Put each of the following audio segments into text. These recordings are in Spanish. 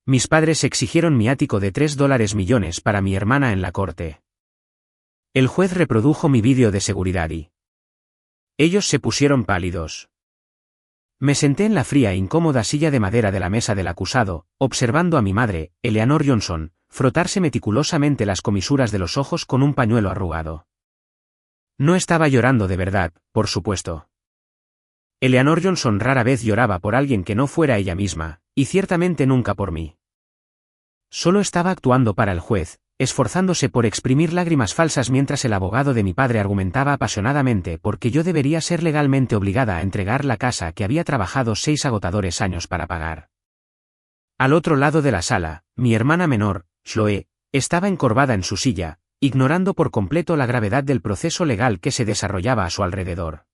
Mis padres exigieron mi ático de $3 millones para mi hermana en la corte. El juez reprodujo mi vídeo de seguridad y ellos se pusieron pálidos. Me senté en la fría e incómoda silla de madera de la mesa del acusado, observando a mi madre, Eleanor Johnson, frotarse meticulosamente las comisuras de los ojos con un pañuelo arrugado. No estaba llorando de verdad, por supuesto. Eleanor Johnson rara vez lloraba por alguien que no fuera ella misma, y ciertamente nunca por mí. Solo estaba actuando para el juez, esforzándose por exprimir lágrimas falsas mientras el abogado de mi padre argumentaba apasionadamente porque yo debería ser legalmente obligada a entregar la casa que había trabajado 6 agotadores años para pagar. Al otro lado de la sala, mi hermana menor, Chloe, estaba encorvada en su silla, ignorando por completo la gravedad del proceso legal que se desarrollaba a su alrededor.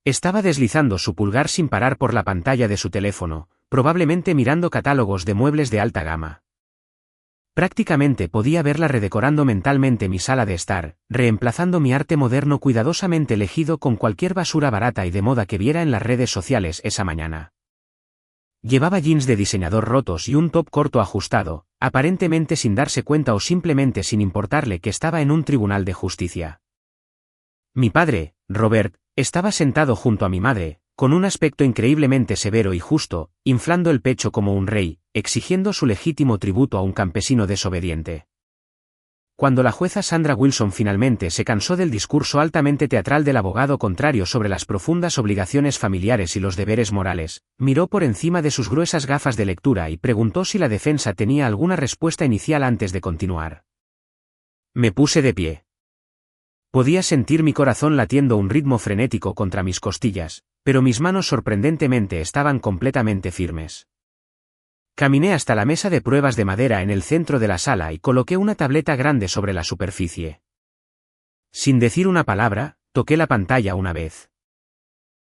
Estaba deslizando su pulgar sin parar por la pantalla de su teléfono, probablemente mirando catálogos de muebles de alta gama. Prácticamente podía verla redecorando mentalmente mi sala de estar, reemplazando mi arte moderno cuidadosamente elegido con cualquier basura barata y de moda que viera en las redes sociales esa mañana. Llevaba jeans de diseñador rotos y un top corto ajustado, aparentemente sin darse cuenta o simplemente sin importarle que estaba en un tribunal de justicia. Mi padre, Robert, estaba sentado junto a mi madre, con un aspecto increíblemente severo y justo, inflando el pecho como un rey, exigiendo su legítimo tributo a un campesino desobediente. Cuando la jueza Sandra Wilson finalmente se cansó del discurso altamente teatral del abogado contrario sobre las profundas obligaciones familiares y los deberes morales, miró por encima de sus gruesas gafas de lectura y preguntó si la defensa tenía alguna respuesta inicial antes de continuar. Me puse de pie. Podía sentir mi corazón latiendo a un ritmo frenético contra mis costillas, pero mis manos sorprendentemente estaban completamente firmes. Caminé hasta la mesa de pruebas de madera en el centro de la sala y coloqué una tableta grande sobre la superficie. Sin decir una palabra, toqué la pantalla una vez.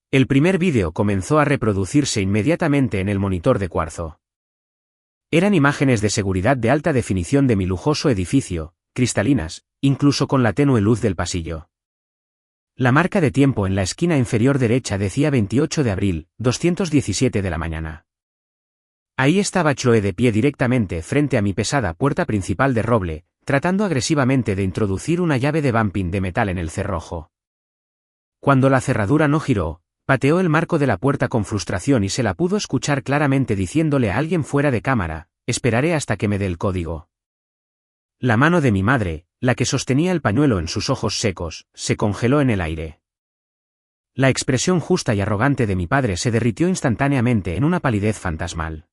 El primer vídeo comenzó a reproducirse inmediatamente en el monitor de cuarzo. Eran imágenes de seguridad de alta definición de mi lujoso edificio, cristalinas, incluso con la tenue luz del pasillo. La marca de tiempo en la esquina inferior derecha decía 28 de abril, 2:17 de la mañana. Ahí estaba Chloe de pie directamente frente a mi pesada puerta principal de roble, tratando agresivamente de introducir una llave de bumping de metal en el cerrojo. Cuando la cerradura no giró, pateó el marco de la puerta con frustración y se la pudo escuchar claramente diciéndole a alguien fuera de cámara: esperaré hasta que me dé el código. La mano de mi madre, la que sostenía el pañuelo en sus ojos secos, se congeló en el aire. La expresión justa y arrogante de mi padre se derritió instantáneamente en una palidez fantasmal.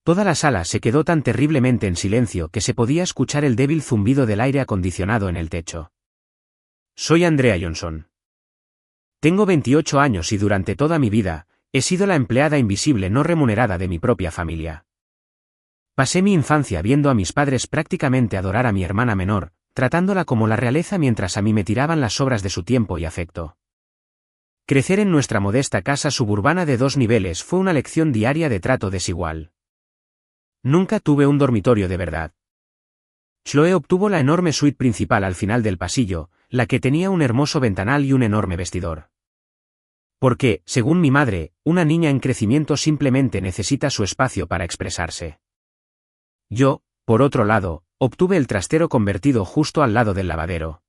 Toda la sala se quedó tan terriblemente en silencio que se podía escuchar el débil zumbido del aire acondicionado en el techo. Soy Andrea Johnson. Tengo 28 años y durante toda mi vida, he sido la empleada invisible no remunerada de mi propia familia. Pasé mi infancia viendo a mis padres prácticamente adorar a mi hermana menor, tratándola como la realeza mientras a mí me tiraban las sobras de su tiempo y afecto. Crecer en nuestra modesta casa suburbana de 2 niveles fue una lección diaria de trato desigual. Nunca tuve un dormitorio de verdad. Chloe obtuvo la enorme suite principal al final del pasillo, la que tenía un hermoso ventanal y un enorme vestidor. Porque, según mi madre, una niña en crecimiento simplemente necesita su espacio para expresarse. Yo, por otro lado, obtuve el trastero convertido justo al lado del lavadero.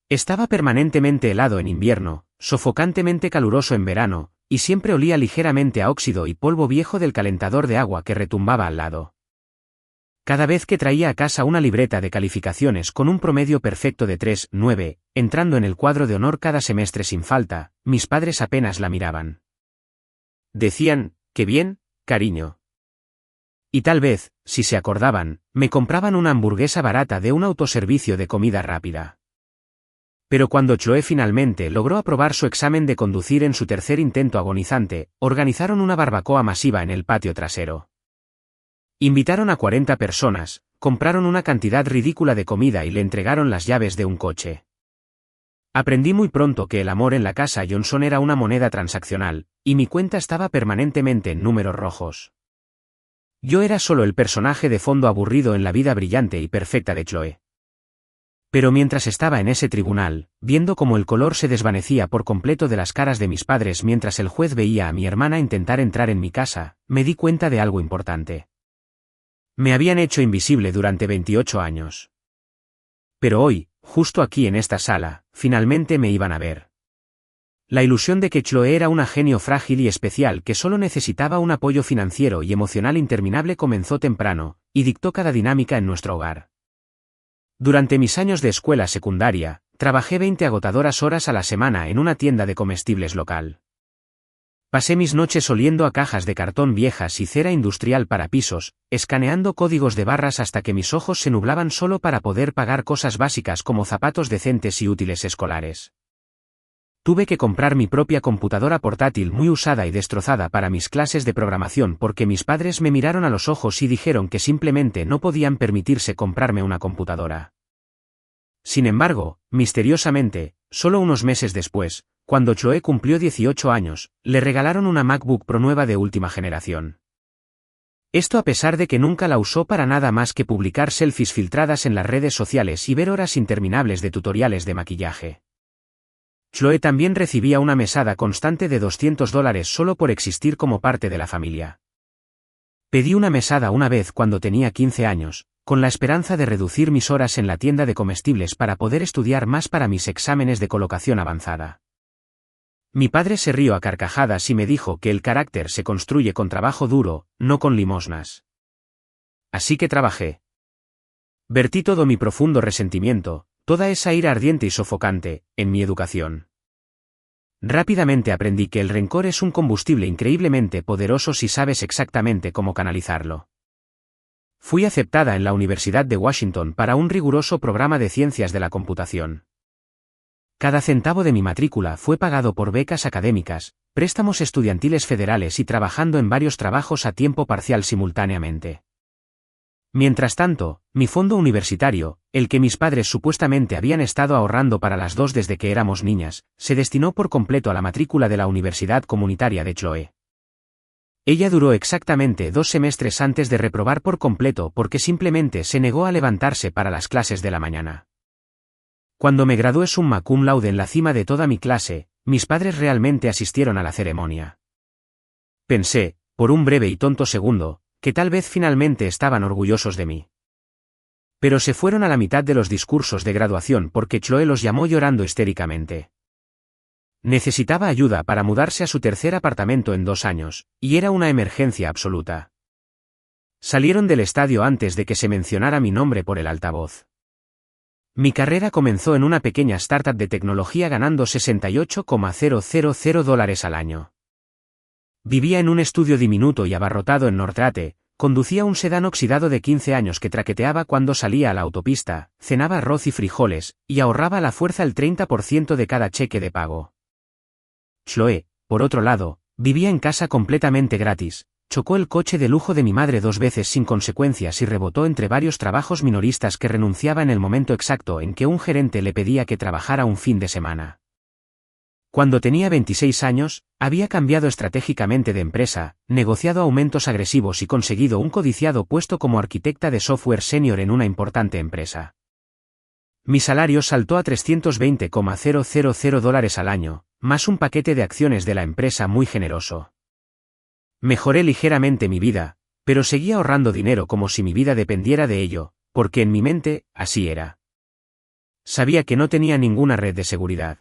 Estaba permanentemente helado en invierno, sofocantemente caluroso en verano, y siempre olía ligeramente a óxido y polvo viejo del calentador de agua que retumbaba al lado. Cada vez que traía a casa una libreta de calificaciones con un promedio perfecto de 3,9, entrando en el cuadro de honor cada semestre sin falta, mis padres apenas la miraban. Decían: «Qué bien, cariño». Y tal vez, si se acordaban, me compraban una hamburguesa barata de un autoservicio de comida rápida. Pero cuando Chloe finalmente logró aprobar su examen de conducir en su tercer intento agonizante, organizaron una barbacoa masiva en el patio trasero. Invitaron a 40 personas, compraron una cantidad ridícula de comida y le entregaron las llaves de un coche. Aprendí muy pronto que el amor en la casa Johnson era una moneda transaccional, y mi cuenta estaba permanentemente en números rojos. Yo era solo el personaje de fondo aburrido en la vida brillante y perfecta de Chloe. Pero mientras estaba en ese tribunal, viendo cómo el color se desvanecía por completo de las caras de mis padres mientras el juez veía a mi hermana intentar entrar en mi casa, me di cuenta de algo importante. Me habían hecho invisible durante 28 años. Pero hoy, justo aquí en esta sala, finalmente me iban a ver. La ilusión de que Chloe era una genio frágil y especial que solo necesitaba un apoyo financiero y emocional interminable comenzó temprano, y dictó cada dinámica en nuestro hogar. Durante mis años de escuela secundaria, trabajé 20 agotadoras horas a la semana en una tienda de comestibles local. Pasé mis noches oliendo a cajas de cartón viejas y cera industrial para pisos, escaneando códigos de barras hasta que mis ojos se nublaban solo para poder pagar cosas básicas como zapatos decentes y útiles escolares. Tuve que comprar mi propia computadora portátil muy usada y destrozada para mis clases de programación porque mis padres me miraron a los ojos y dijeron que simplemente no podían permitirse comprarme una computadora. Sin embargo, misteriosamente, solo unos meses después, cuando Chloe cumplió 18 años, le regalaron una MacBook Pro nueva de última generación. Esto a pesar de que nunca la usó para nada más que publicar selfies filtradas en las redes sociales y ver horas interminables de tutoriales de maquillaje. Chloe también recibía una mesada constante de $200 solo por existir como parte de la familia. Pedí una mesada una vez cuando tenía 15 años, con la esperanza de reducir mis horas en la tienda de comestibles para poder estudiar más para mis exámenes de colocación avanzada. Mi padre se rió a carcajadas y me dijo que el carácter se construye con trabajo duro, no con limosnas. Así que trabajé. Vertí todo mi profundo resentimiento, toda esa ira ardiente y sofocante, en mi educación. Rápidamente aprendí que el rencor es un combustible increíblemente poderoso si sabes exactamente cómo canalizarlo. Fui aceptada en la Universidad de Washington para un riguroso programa de ciencias de la computación. Cada centavo de mi matrícula fue pagado por becas académicas, préstamos estudiantiles federales y trabajando en varios trabajos a tiempo parcial simultáneamente. Mientras tanto, mi fondo universitario, el que mis padres supuestamente habían estado ahorrando para las dos desde que éramos niñas, se destinó por completo a la matrícula de la Universidad Comunitaria de Chloe. Ella duró exactamente 2 semestres antes de reprobar por completo porque simplemente se negó a levantarse para las clases de la mañana. Cuando me gradué summa cum laude en la cima de toda mi clase, mis padres realmente asistieron a la ceremonia. Pensé, por un breve y tonto segundo, que tal vez finalmente estaban orgullosos de mí. Pero se fueron a la mitad de los discursos de graduación porque Chloe los llamó llorando histéricamente. Necesitaba ayuda para mudarse a su tercer apartamento en 2 años, y era una emergencia absoluta. Salieron del estadio antes de que se mencionara mi nombre por el altavoz. Mi carrera comenzó en una pequeña startup de tecnología ganando $68,000 al año. Vivía en un estudio diminuto y abarrotado en Nortrate, conducía un sedán oxidado de 15 años que traqueteaba cuando salía a la autopista, cenaba arroz y frijoles, y ahorraba a la fuerza el 30% de cada cheque de pago. Chloe, por otro lado, vivía en casa completamente gratis, chocó el coche de lujo de mi madre 2 veces sin consecuencias y rebotó entre varios trabajos minoristas que renunciaba en el momento exacto en que un gerente le pedía que trabajara un fin de semana. Cuando tenía 26 años, había cambiado estratégicamente de empresa, negociado aumentos agresivos y conseguido un codiciado puesto como arquitecta de software senior en una importante empresa. Mi salario saltó a $320,000 al año, más un paquete de acciones de la empresa muy generoso. Mejoré ligeramente mi vida, pero seguía ahorrando dinero como si mi vida dependiera de ello, porque en mi mente, así era. Sabía que no tenía ninguna red de seguridad.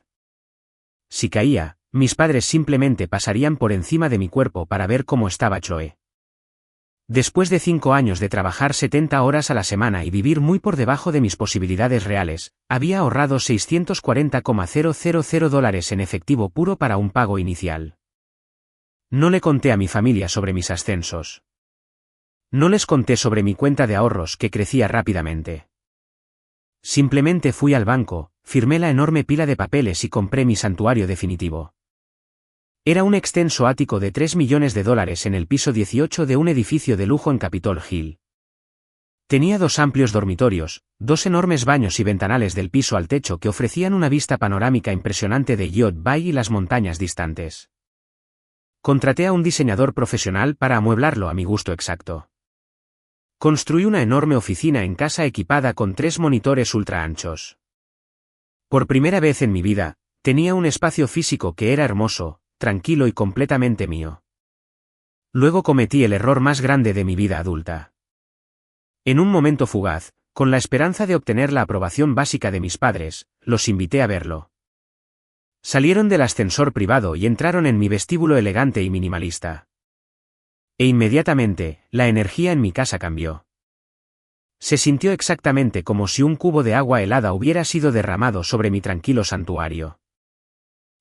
Si caía, mis padres simplemente pasarían por encima de mi cuerpo para ver cómo estaba Chloe. Después de 5 años de trabajar 70 horas a la semana y vivir muy por debajo de mis posibilidades reales, había ahorrado $640,000 en efectivo puro para un pago inicial. No le conté a mi familia sobre mis ascensos. No les conté sobre mi cuenta de ahorros que crecía rápidamente. Simplemente fui al banco, firmé la enorme pila de papeles y compré mi santuario definitivo. Era un extenso ático de $3 millones en el piso 18 de un edificio de lujo en Capitol Hill. Tenía 2 amplios dormitorios, 2 enormes baños y ventanales del piso al techo que ofrecían una vista panorámica impresionante de Yacht Bay y las montañas distantes. Contraté a un diseñador profesional para amueblarlo a mi gusto exacto. Construí una enorme oficina en casa equipada con 3 monitores ultra anchos. Por primera vez en mi vida, tenía un espacio físico que era hermoso, tranquilo y completamente mío. Luego cometí el error más grande de mi vida adulta. En un momento fugaz, con la esperanza de obtener la aprobación básica de mis padres, los invité a verlo. Salieron del ascensor privado y entraron en mi vestíbulo elegante y minimalista. E inmediatamente, la energía en mi casa cambió. Se sintió exactamente como si un cubo de agua helada hubiera sido derramado sobre mi tranquilo santuario.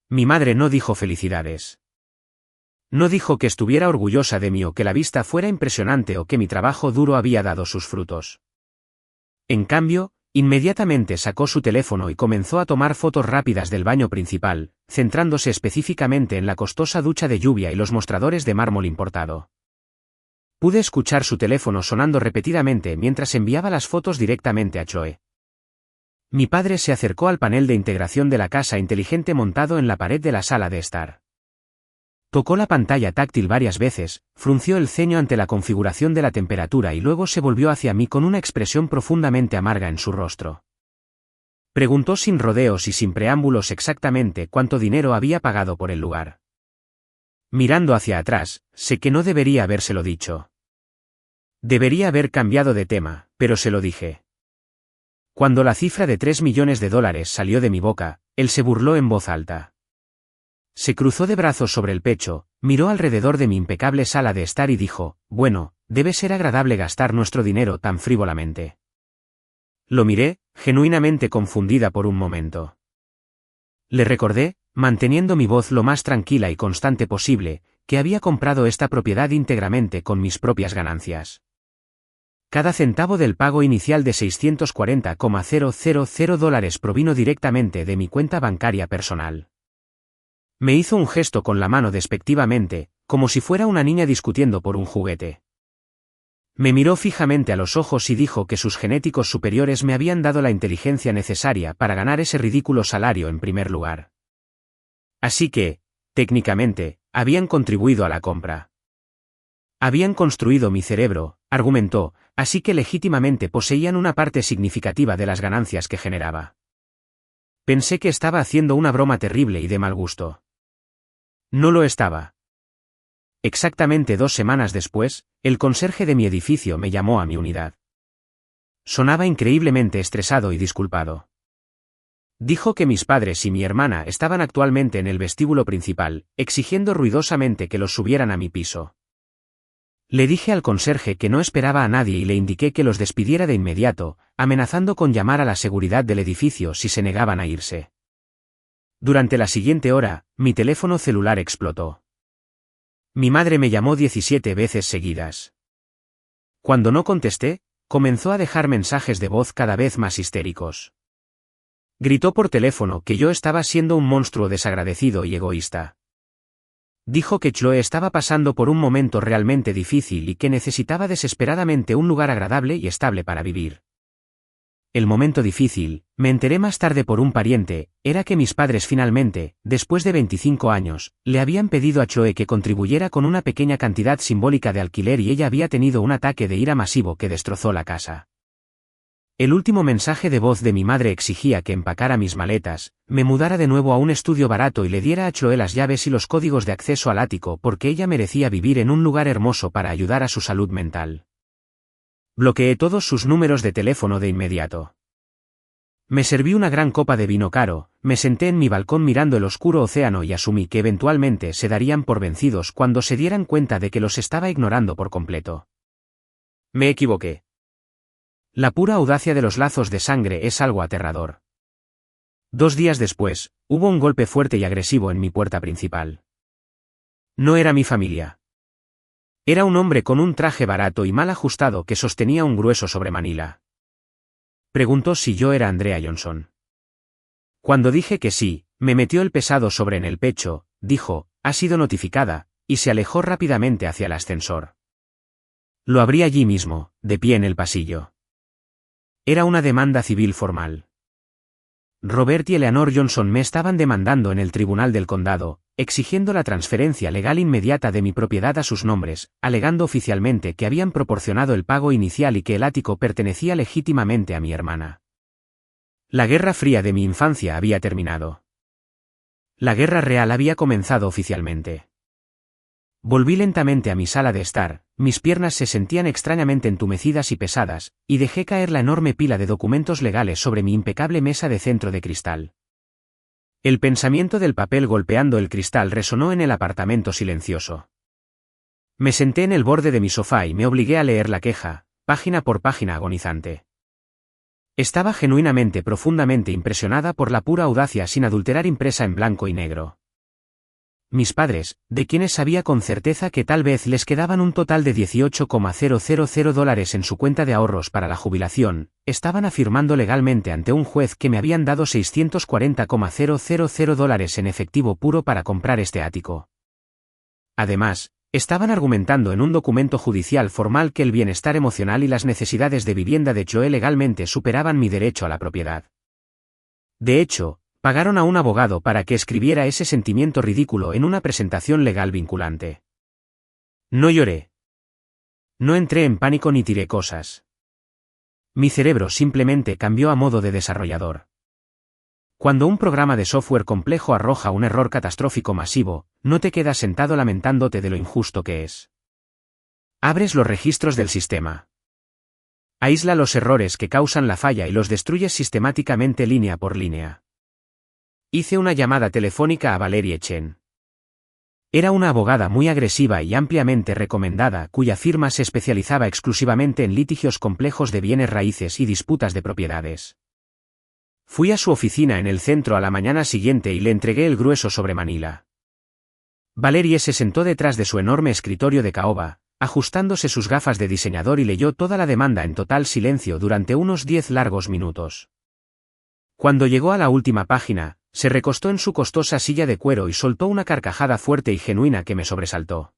Mi madre no dijo felicidades. No dijo que estuviera orgullosa de mí o que la vista fuera impresionante o que mi trabajo duro había dado sus frutos. En cambio, inmediatamente sacó su teléfono y comenzó a tomar fotos rápidas del baño principal, centrándose específicamente en la costosa ducha de lluvia y los mostradores de mármol importado. Pude escuchar su teléfono sonando repetidamente mientras enviaba las fotos directamente a Chloe. Mi padre se acercó al panel de integración de la casa inteligente montado en la pared de la sala de estar. Tocó la pantalla táctil varias veces, frunció el ceño ante la configuración de la temperatura y luego se volvió hacia mí con una expresión profundamente amarga en su rostro. Preguntó sin rodeos y sin preámbulos exactamente cuánto dinero había pagado por el lugar. Mirando hacia atrás, sé que no debería habérselo dicho. Debería haber cambiado de tema, pero se lo dije. Cuando la cifra de $3 millones salió de mi boca, él se burló en voz alta. Se cruzó de brazos sobre el pecho, miró alrededor de mi impecable sala de estar y dijo, bueno, debe ser agradable gastar nuestro dinero tan frívolamente. Lo miré, genuinamente confundida por un momento. Le recordé, manteniendo mi voz lo más tranquila y constante posible, que había comprado esta propiedad íntegramente con mis propias ganancias. Cada centavo del pago inicial de $640,000 provino directamente de mi cuenta bancaria personal. Me hizo un gesto con la mano despectivamente, como si fuera una niña discutiendo por un juguete. Me miró fijamente a los ojos y dijo que sus genéticos superiores me habían dado la inteligencia necesaria para ganar ese ridículo salario en primer lugar. Así que, técnicamente, habían contribuido a la compra. Habían construido mi cerebro, argumentó, así que legítimamente poseían una parte significativa de las ganancias que generaba. Pensé que estaba haciendo una broma terrible y de mal gusto. No lo estaba. Exactamente 2 semanas después, el conserje de mi edificio me llamó a mi unidad. Sonaba increíblemente estresado y disculpado. Dijo que mis padres y mi hermana estaban actualmente en el vestíbulo principal, exigiendo ruidosamente que los subieran a mi piso. Le dije al conserje que no esperaba a nadie y le indiqué que los despidiera de inmediato, amenazando con llamar a la seguridad del edificio si se negaban a irse. Durante la siguiente hora, mi teléfono celular explotó. Mi madre me llamó 17 veces seguidas. Cuando no contesté, comenzó a dejar mensajes de voz cada vez más histéricos. Gritó por teléfono que yo estaba siendo un monstruo desagradecido y egoísta. Dijo que Chloe estaba pasando por un momento realmente difícil y que necesitaba desesperadamente un lugar agradable y estable para vivir. El momento difícil, me enteré más tarde por un pariente, era que mis padres finalmente, después de 25 años, le habían pedido a Chloe que contribuyera con una pequeña cantidad simbólica de alquiler y ella había tenido un ataque de ira masivo que destrozó la casa. El último mensaje de voz de mi madre exigía que empacara mis maletas, me mudara de nuevo a un estudio barato y le diera a Chloe las llaves y los códigos de acceso al ático porque ella merecía vivir en un lugar hermoso para ayudar a su salud mental. Bloqueé todos sus números de teléfono de inmediato. Me serví una gran copa de vino caro, me senté en mi balcón mirando el oscuro océano y asumí que eventualmente se darían por vencidos cuando se dieran cuenta de que los estaba ignorando por completo. Me equivoqué. La pura audacia de los lazos de sangre es algo aterrador. 2 días después, hubo un golpe fuerte y agresivo en mi puerta principal. No era mi familia. Era un hombre con un traje barato y mal ajustado que sostenía un grueso sobremanila. Preguntó si yo era Andrea Johnson. Cuando dije que sí, me metió el pesado sobre en el pecho, dijo, ha sido notificada, y se alejó rápidamente hacia el ascensor. Lo abrí allí mismo, de pie en el pasillo. Era una demanda civil formal. Robert y Eleanor Johnson me estaban demandando en el tribunal del condado, exigiendo la transferencia legal inmediata de mi propiedad a sus nombres, alegando oficialmente que habían proporcionado el pago inicial y que el ático pertenecía legítimamente a mi hermana. La Guerra Fría de mi infancia había terminado. La guerra real había comenzado oficialmente. Volví lentamente a mi sala de estar, mis piernas se sentían extrañamente entumecidas y pesadas, y dejé caer la enorme pila de documentos legales sobre mi impecable mesa de centro de cristal. El pensamiento del papel golpeando el cristal resonó en el apartamento silencioso. Me senté en el borde de mi sofá y me obligué a leer la queja, página por página agonizante. Estaba genuinamente profundamente impresionada por la pura audacia sin adulterar impresa en blanco y negro. Mis padres, de quienes sabía con certeza que tal vez les quedaban un total de $18,000 en su cuenta de ahorros para la jubilación, estaban afirmando legalmente ante un juez que me habían dado $640,000 en efectivo puro para comprar este ático. Además, estaban argumentando en un documento judicial formal que el bienestar emocional y las necesidades de vivienda de Joe legalmente superaban mi derecho a la propiedad. De hecho, pagaron a un abogado para que escribiera ese sentimiento ridículo en una presentación legal vinculante. No lloré. No entré en pánico ni tiré cosas. Mi cerebro simplemente cambió a modo de desarrollador. Cuando un programa de software complejo arroja un error catastrófico masivo, no te quedas sentado lamentándote de lo injusto que es. Abres los registros del sistema. Aísla los errores que causan la falla y los destruyes sistemáticamente línea por línea. Hice una llamada telefónica a Valerie Chen. Era una abogada muy agresiva y ampliamente recomendada cuya firma se especializaba exclusivamente en litigios complejos de bienes raíces y disputas de propiedades. Fui a su oficina en el centro a la mañana siguiente y le entregué el grueso sobre Manila. Valerie se sentó detrás de su enorme escritorio de caoba, ajustándose sus gafas de diseñador y leyó toda la demanda en total silencio durante unos 10 largos minutos. Cuando llegó a la última página, se recostó en su costosa silla de cuero y soltó una carcajada fuerte y genuina que me sobresaltó.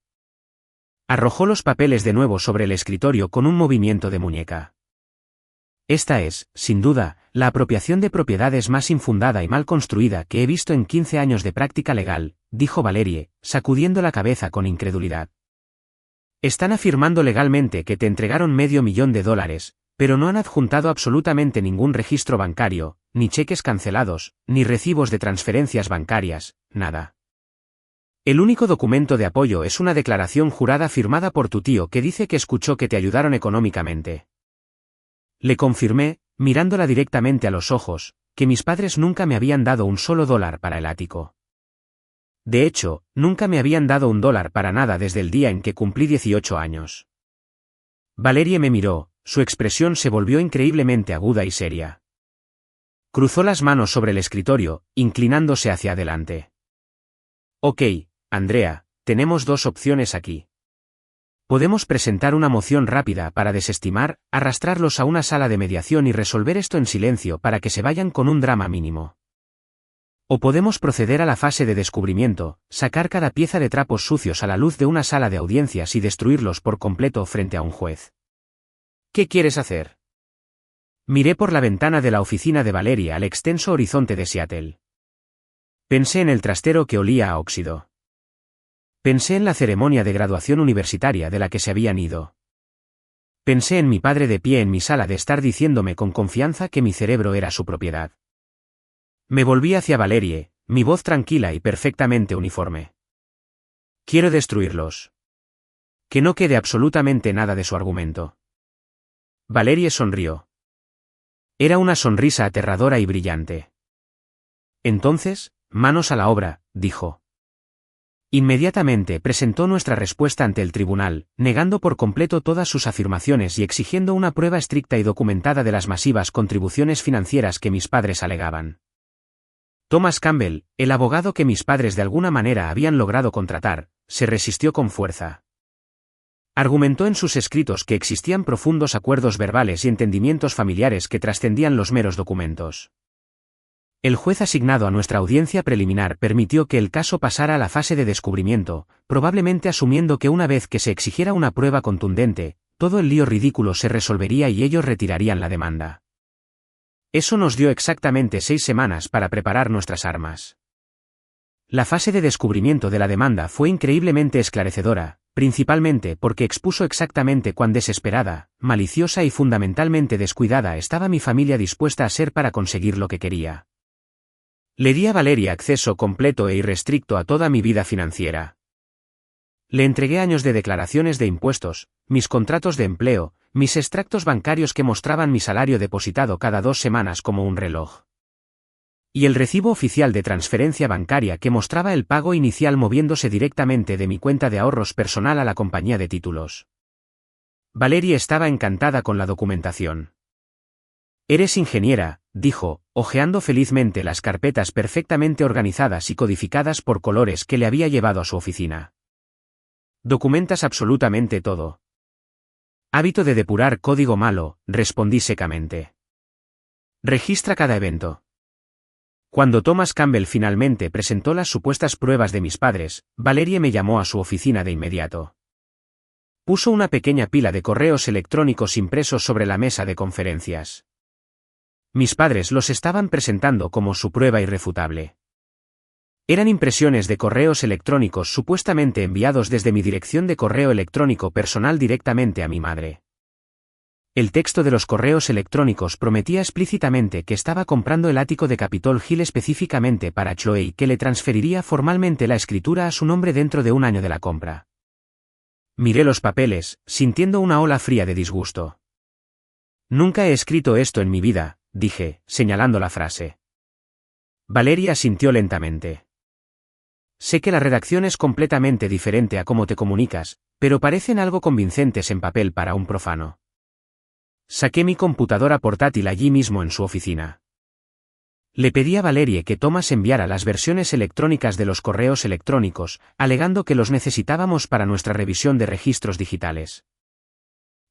Arrojó los papeles de nuevo sobre el escritorio con un movimiento de muñeca. Esta es, sin duda, la apropiación de propiedades más infundada y mal construida que he visto en 15 años de práctica legal, dijo Valerie, sacudiendo la cabeza con incredulidad. Están afirmando legalmente que te entregaron $500,000, pero no han adjuntado absolutamente ningún registro bancario, ni cheques cancelados, ni recibos de transferencias bancarias, nada. El único documento de apoyo es una declaración jurada firmada por tu tío que dice que escuchó que te ayudaron económicamente. Le confirmé, mirándola directamente a los ojos, que mis padres nunca me habían dado un solo dólar para el ático. De hecho, nunca me habían dado un dólar para nada desde el día en que cumplí 18 años. Valerie me miró, su expresión se volvió increíblemente aguda y seria. Cruzó las manos sobre el escritorio, inclinándose hacia adelante. Ok, Andrea, tenemos dos opciones aquí. Podemos presentar una moción rápida para desestimar, arrastrarlos a una sala de mediación y resolver esto en silencio para que se vayan con un drama mínimo. O podemos proceder a la fase de descubrimiento, sacar cada pieza de trapos sucios a la luz de una sala de audiencias y destruirlos por completo frente a un juez. ¿Qué quieres hacer? Miré por la ventana de la oficina de Valerie al extenso horizonte de Seattle. Pensé en el trastero que olía a óxido. Pensé en la ceremonia de graduación universitaria de la que se habían ido. Pensé en mi padre de pie en mi sala de estar diciéndome con confianza que mi cerebro era su propiedad. Me volví hacia Valerie, mi voz tranquila y perfectamente uniforme. Quiero destruirlos. Que no quede absolutamente nada de su argumento. Valerie sonrió. Era una sonrisa aterradora y brillante. Entonces, manos a la obra, dijo. Inmediatamente presentó nuestra respuesta ante el tribunal, negando por completo todas sus afirmaciones y exigiendo una prueba estricta y documentada de las masivas contribuciones financieras que mis padres alegaban. Thomas Campbell, el abogado que mis padres de alguna manera habían logrado contratar, se resistió con fuerza. Argumentó en sus escritos que existían profundos acuerdos verbales y entendimientos familiares que trascendían los meros documentos. El juez asignado a nuestra audiencia preliminar permitió que el caso pasara a la fase de descubrimiento, probablemente asumiendo que una vez que se exigiera una prueba contundente, todo el lío ridículo se resolvería y ellos retirarían la demanda. Eso nos dio exactamente 6 semanas para preparar nuestras armas. La fase de descubrimiento de la demanda fue increíblemente esclarecedora, principalmente porque expuso exactamente cuán desesperada, maliciosa y fundamentalmente descuidada estaba mi familia dispuesta a ser para conseguir lo que quería. Le di a Valeria acceso completo e irrestricto a toda mi vida financiera. Le entregué años de declaraciones de impuestos, mis contratos de empleo, mis extractos bancarios que mostraban mi salario depositado cada 2 semanas como un reloj. Y el recibo oficial de transferencia bancaria que mostraba el pago inicial moviéndose directamente de mi cuenta de ahorros personal a la compañía de títulos. Valeria estaba encantada con la documentación. «Eres ingeniera», dijo, hojeando felizmente las carpetas perfectamente organizadas y codificadas por colores que le había llevado a su oficina. «Documentas absolutamente todo». «Hábito de depurar código malo», respondí secamente. «Registra cada evento». Cuando Thomas Campbell finalmente presentó las supuestas pruebas de mis padres, Valerie me llamó a su oficina de inmediato. Puso una pequeña pila de correos electrónicos impresos sobre la mesa de conferencias. Mis padres los estaban presentando como su prueba irrefutable. Eran impresiones de correos electrónicos supuestamente enviados desde mi dirección de correo electrónico personal directamente a mi madre. El texto de los correos electrónicos prometía explícitamente que estaba comprando el ático de Capitol Hill específicamente para Chloe y que le transferiría formalmente la escritura a su nombre dentro de un año de la compra. Miré los papeles, sintiendo una ola fría de disgusto. «Nunca he escrito esto en mi vida», dije, señalando la frase. Valeria asintió lentamente. «Sé que la redacción es completamente diferente a cómo te comunicas, pero parecen algo convincentes en papel para un profano». Saqué mi computadora portátil allí mismo en su oficina. Le pedí a Valerie que Thomas enviara las versiones electrónicas de los correos electrónicos, alegando que los necesitábamos para nuestra revisión de registros digitales.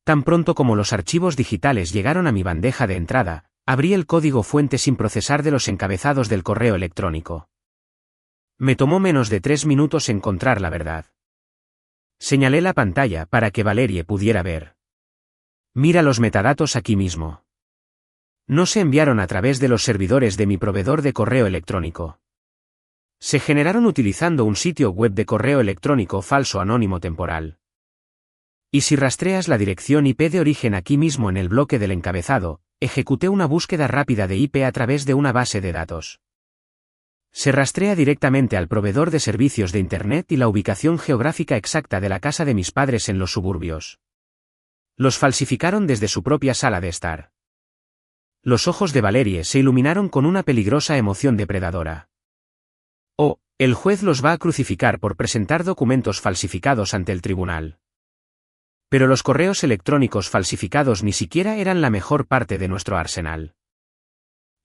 Tan pronto como los archivos digitales llegaron a mi bandeja de entrada, abrí el código fuente sin procesar de los encabezados del correo electrónico. Me tomó menos de 3 minutos encontrar la verdad. Señalé la pantalla para que Valerie pudiera ver. «Mira los metadatos aquí mismo. No se enviaron a través de los servidores de mi proveedor de correo electrónico. Se generaron utilizando un sitio web de correo electrónico falso anónimo temporal. Y si rastreas la dirección IP de origen aquí mismo en el bloque del encabezado, ejecuté una búsqueda rápida de IP a través de una base de datos. Se rastrea directamente al proveedor de servicios de Internet y la ubicación geográfica exacta de la casa de mis padres en los suburbios. Los falsificaron desde su propia sala de estar». Los ojos de Valerie se iluminaron con una peligrosa emoción depredadora. «Oh, el juez los va a crucificar por presentar documentos falsificados ante el tribunal». Pero los correos electrónicos falsificados ni siquiera eran la mejor parte de nuestro arsenal.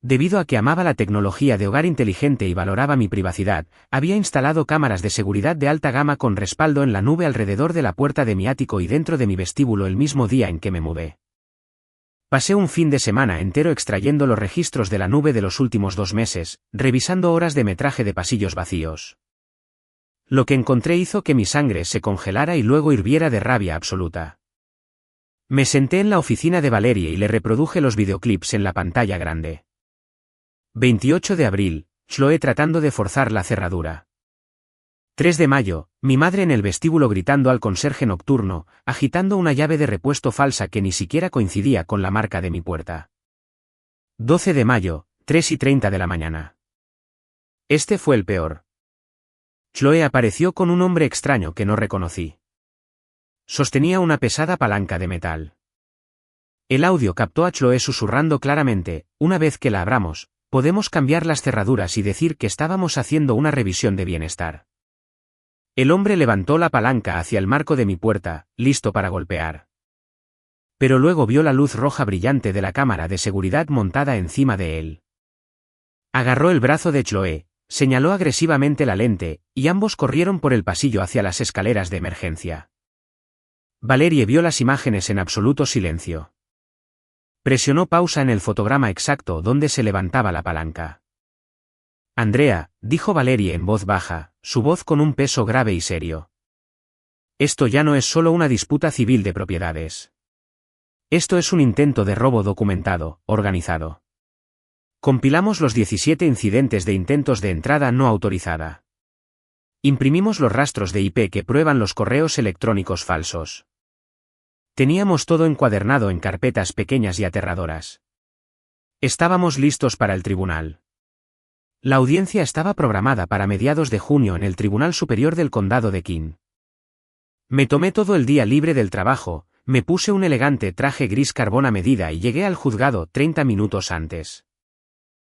Debido a que amaba la tecnología de hogar inteligente y valoraba mi privacidad, había instalado cámaras de seguridad de alta gama con respaldo en la nube alrededor de la puerta de mi ático y dentro de mi vestíbulo el mismo día en que me mudé. Pasé un fin de semana entero extrayendo los registros de la nube de los últimos 2 meses, revisando horas de metraje de pasillos vacíos. Lo que encontré hizo que mi sangre se congelara y luego hirviera de rabia absoluta. Me senté en la oficina de Valerie y le reproduje los videoclips en la pantalla grande. 28 de abril, Chloe tratando de forzar la cerradura. 3 de mayo, mi madre en el vestíbulo gritando al conserje nocturno, agitando una llave de repuesto falsa que ni siquiera coincidía con la marca de mi puerta. 12 de mayo, 3:30 de la mañana. Este fue el peor. Chloe apareció con un hombre extraño que no reconocí. Sostenía una pesada palanca de metal. El audio captó a Chloe susurrando claramente: «Una vez que la abramos, podemos cambiar las cerraduras y decir que estábamos haciendo una revisión de bienestar». El hombre levantó la palanca hacia el marco de mi puerta, listo para golpear. Pero luego vio la luz roja brillante de la cámara de seguridad montada encima de él. Agarró el brazo de Chloe, señaló agresivamente la lente, y ambos corrieron por el pasillo hacia las escaleras de emergencia. Valerie vio las imágenes en absoluto silencio. Presionó pausa en el fotograma exacto donde se levantaba la palanca. «Andrea», dijo Valerie en voz baja, su voz con un peso grave y serio. «Esto ya no es solo una disputa civil de propiedades. Esto es un intento de robo documentado, organizado. Compilamos los 17 incidentes de intentos de entrada no autorizada. Imprimimos los rastros de IP que prueban los correos electrónicos falsos. Teníamos todo encuadernado en carpetas pequeñas y aterradoras. Estábamos listos para el tribunal. La audiencia estaba programada para mediados de junio en el Tribunal Superior del Condado de King. Me tomé todo el día libre del trabajo, me puse un elegante traje gris carbón a medida y llegué al juzgado 30 minutos antes.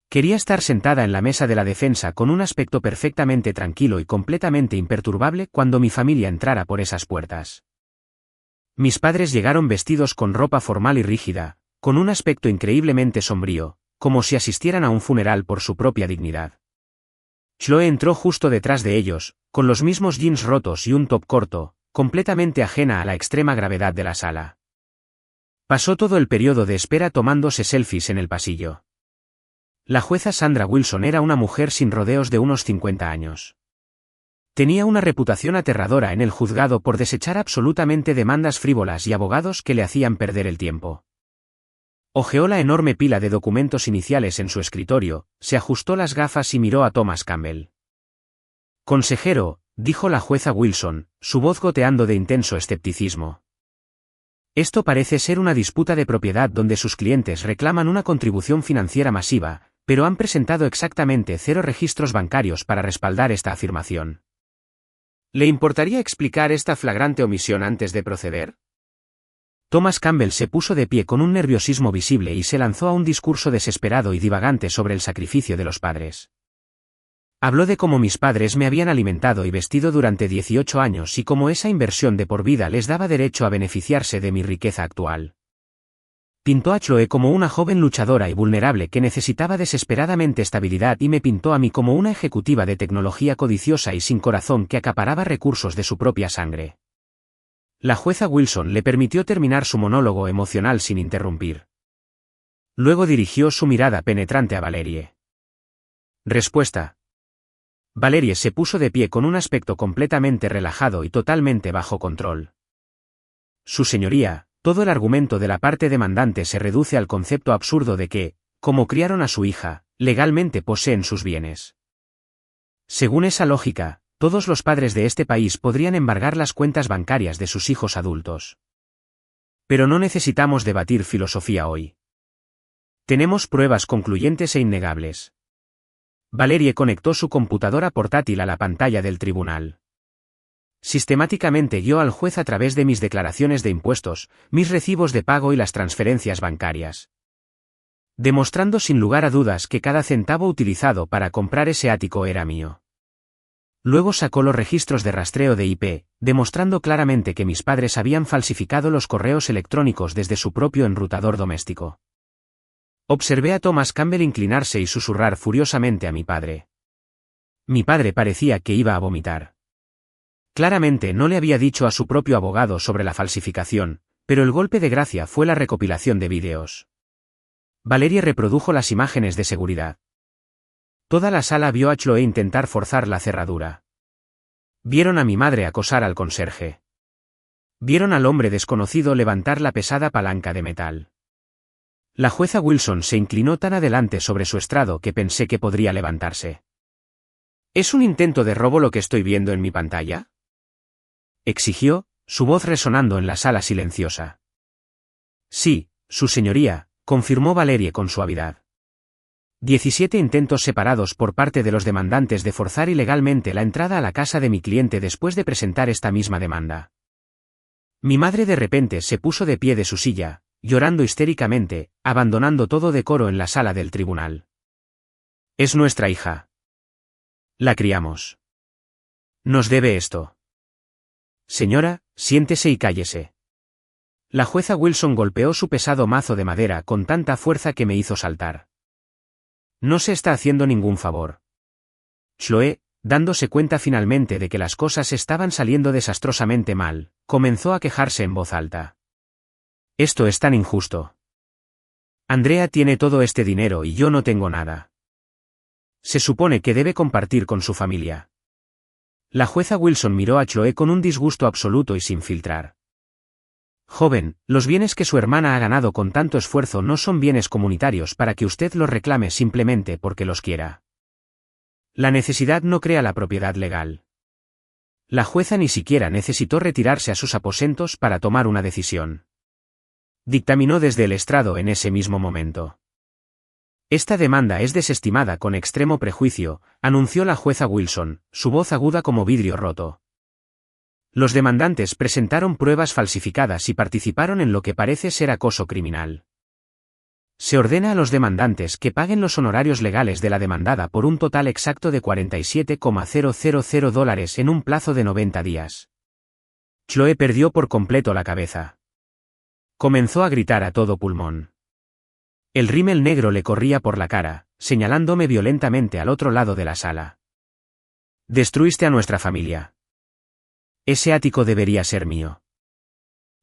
Quería estar sentada en la mesa de la defensa con un aspecto perfectamente tranquilo y completamente imperturbable cuando mi familia entrara por esas puertas. Mis padres llegaron vestidos con ropa formal y rígida, con un aspecto increíblemente sombrío, como si asistieran a un funeral por su propia dignidad. Chloe entró justo detrás de ellos, con los mismos jeans rotos y un top corto, completamente ajena a la extrema gravedad de la sala. Pasó todo el periodo de espera tomándose selfies en el pasillo. La jueza Sandra Wilson era una mujer sin rodeos de unos 50 años. Tenía una reputación aterradora en el juzgado por desechar absolutamente demandas frívolas y abogados que le hacían perder el tiempo. Hojeó la enorme pila de documentos iniciales en su escritorio, se ajustó las gafas y miró a Thomas Campbell. «Consejero», dijo la jueza Wilson, su voz goteando de intenso escepticismo. «Esto parece ser una disputa de propiedad donde sus clientes reclaman una contribución financiera masiva, pero han presentado exactamente 0 registros bancarios para respaldar esta afirmación. ¿Le importaría explicar esta flagrante omisión antes de proceder?» Thomas Campbell se puso de pie con un nerviosismo visible y se lanzó a un discurso desesperado y divagante sobre el sacrificio de los padres. Habló de cómo mis padres me habían alimentado y vestido durante 18 años y cómo esa inversión de por vida les daba derecho a beneficiarse de mi riqueza actual. Pintó a Chloe como una joven luchadora y vulnerable que necesitaba desesperadamente estabilidad y me pintó a mí como una ejecutiva de tecnología codiciosa y sin corazón que acaparaba recursos de su propia sangre. La jueza Wilson le permitió terminar su monólogo emocional sin interrumpir. Luego dirigió su mirada penetrante a Valerie. Respuesta. Valerie se puso de pie con un aspecto completamente relajado y totalmente bajo control. Su señoría, todo el argumento de la parte demandante se reduce al concepto absurdo de que, como criaron a su hija, legalmente poseen sus bienes. Según esa lógica, todos los padres de este país podrían embargar las cuentas bancarias de sus hijos adultos. Pero no necesitamos debatir filosofía hoy. Tenemos pruebas concluyentes e innegables. Valerie conectó su computadora portátil a la pantalla del tribunal. Sistemáticamente guió al juez a través de mis declaraciones de impuestos, mis recibos de pago y las transferencias bancarias. Demostrando sin lugar a dudas que cada centavo utilizado para comprar ese ático era mío. Luego sacó los registros de rastreo de IP, demostrando claramente que mis padres habían falsificado los correos electrónicos desde su propio enrutador doméstico. Observé a Thomas Campbell inclinarse y susurrar furiosamente a mi padre. Mi padre parecía que iba a vomitar. Claramente no le había dicho a su propio abogado sobre la falsificación, pero el golpe de gracia fue la recopilación de vídeos. Valerie reprodujo las imágenes de seguridad. Toda la sala vio a Chloe intentar forzar la cerradura. Vieron a mi madre acosar al conserje. Vieron al hombre desconocido levantar la pesada palanca de metal. La jueza Wilson se inclinó tan adelante sobre su estrado que pensé que podría levantarse. ¿Es un intento de robo lo que estoy viendo en mi pantalla?, exigió, su voz resonando en la sala silenciosa. Sí, su señoría, confirmó Valerie con suavidad. 17 intentos separados por parte de los demandantes de forzar ilegalmente la entrada a la casa de mi cliente después de presentar esta misma demanda. Mi madre de repente se puso de pie de su silla, llorando histéricamente, abandonando todo decoro en la sala del tribunal. Es nuestra hija. La criamos. Nos debe esto. Señora, siéntese y cállese. La jueza Wilson golpeó su pesado mazo de madera con tanta fuerza que me hizo saltar. No se está haciendo ningún favor. Chloe, dándose cuenta finalmente de que las cosas estaban saliendo desastrosamente mal, comenzó a quejarse en voz alta. Esto es tan injusto. Andrea tiene todo este dinero y yo no tengo nada. Se supone que debe compartir con su familia. La jueza Wilson miró a Chloe con un disgusto absoluto y sin filtrar. Joven, los bienes que su hermana ha ganado con tanto esfuerzo no son bienes comunitarios para que usted los reclame simplemente porque los quiera. La necesidad no crea la propiedad legal. La jueza ni siquiera necesitó retirarse a sus aposentos para tomar una decisión. Dictaminó desde el estrado en ese mismo momento. Esta demanda es desestimada con extremo prejuicio, anunció la jueza Wilson, su voz aguda como vidrio roto. Los demandantes presentaron pruebas falsificadas y participaron en lo que parece ser acoso criminal. Se ordena a los demandantes que paguen los honorarios legales de la demandada por un total exacto de $47,000 en un plazo de 90 días. Chloe perdió por completo la cabeza. Comenzó a gritar a todo pulmón. El rímel negro le corría por la cara, señalándome violentamente al otro lado de la sala. Destruiste a nuestra familia. Ese ático debería ser mío.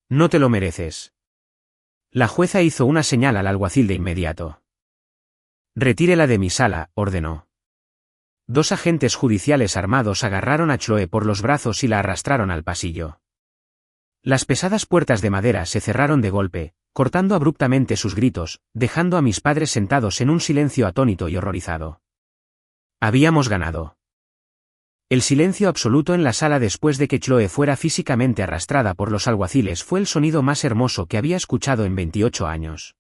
No te lo mereces. La jueza hizo una señal al alguacil de inmediato. Retírela de mi sala, ordenó. 2 agentes judiciales armados agarraron a Chloe por los brazos y la arrastraron al pasillo. Las pesadas puertas de madera se cerraron de golpe, cortando abruptamente sus gritos, dejando a mis padres sentados en un silencio atónito y horrorizado. Habíamos ganado. El silencio absoluto en la sala después de que Chloe fuera físicamente arrastrada por los alguaciles fue el sonido más hermoso que había escuchado en 28 años.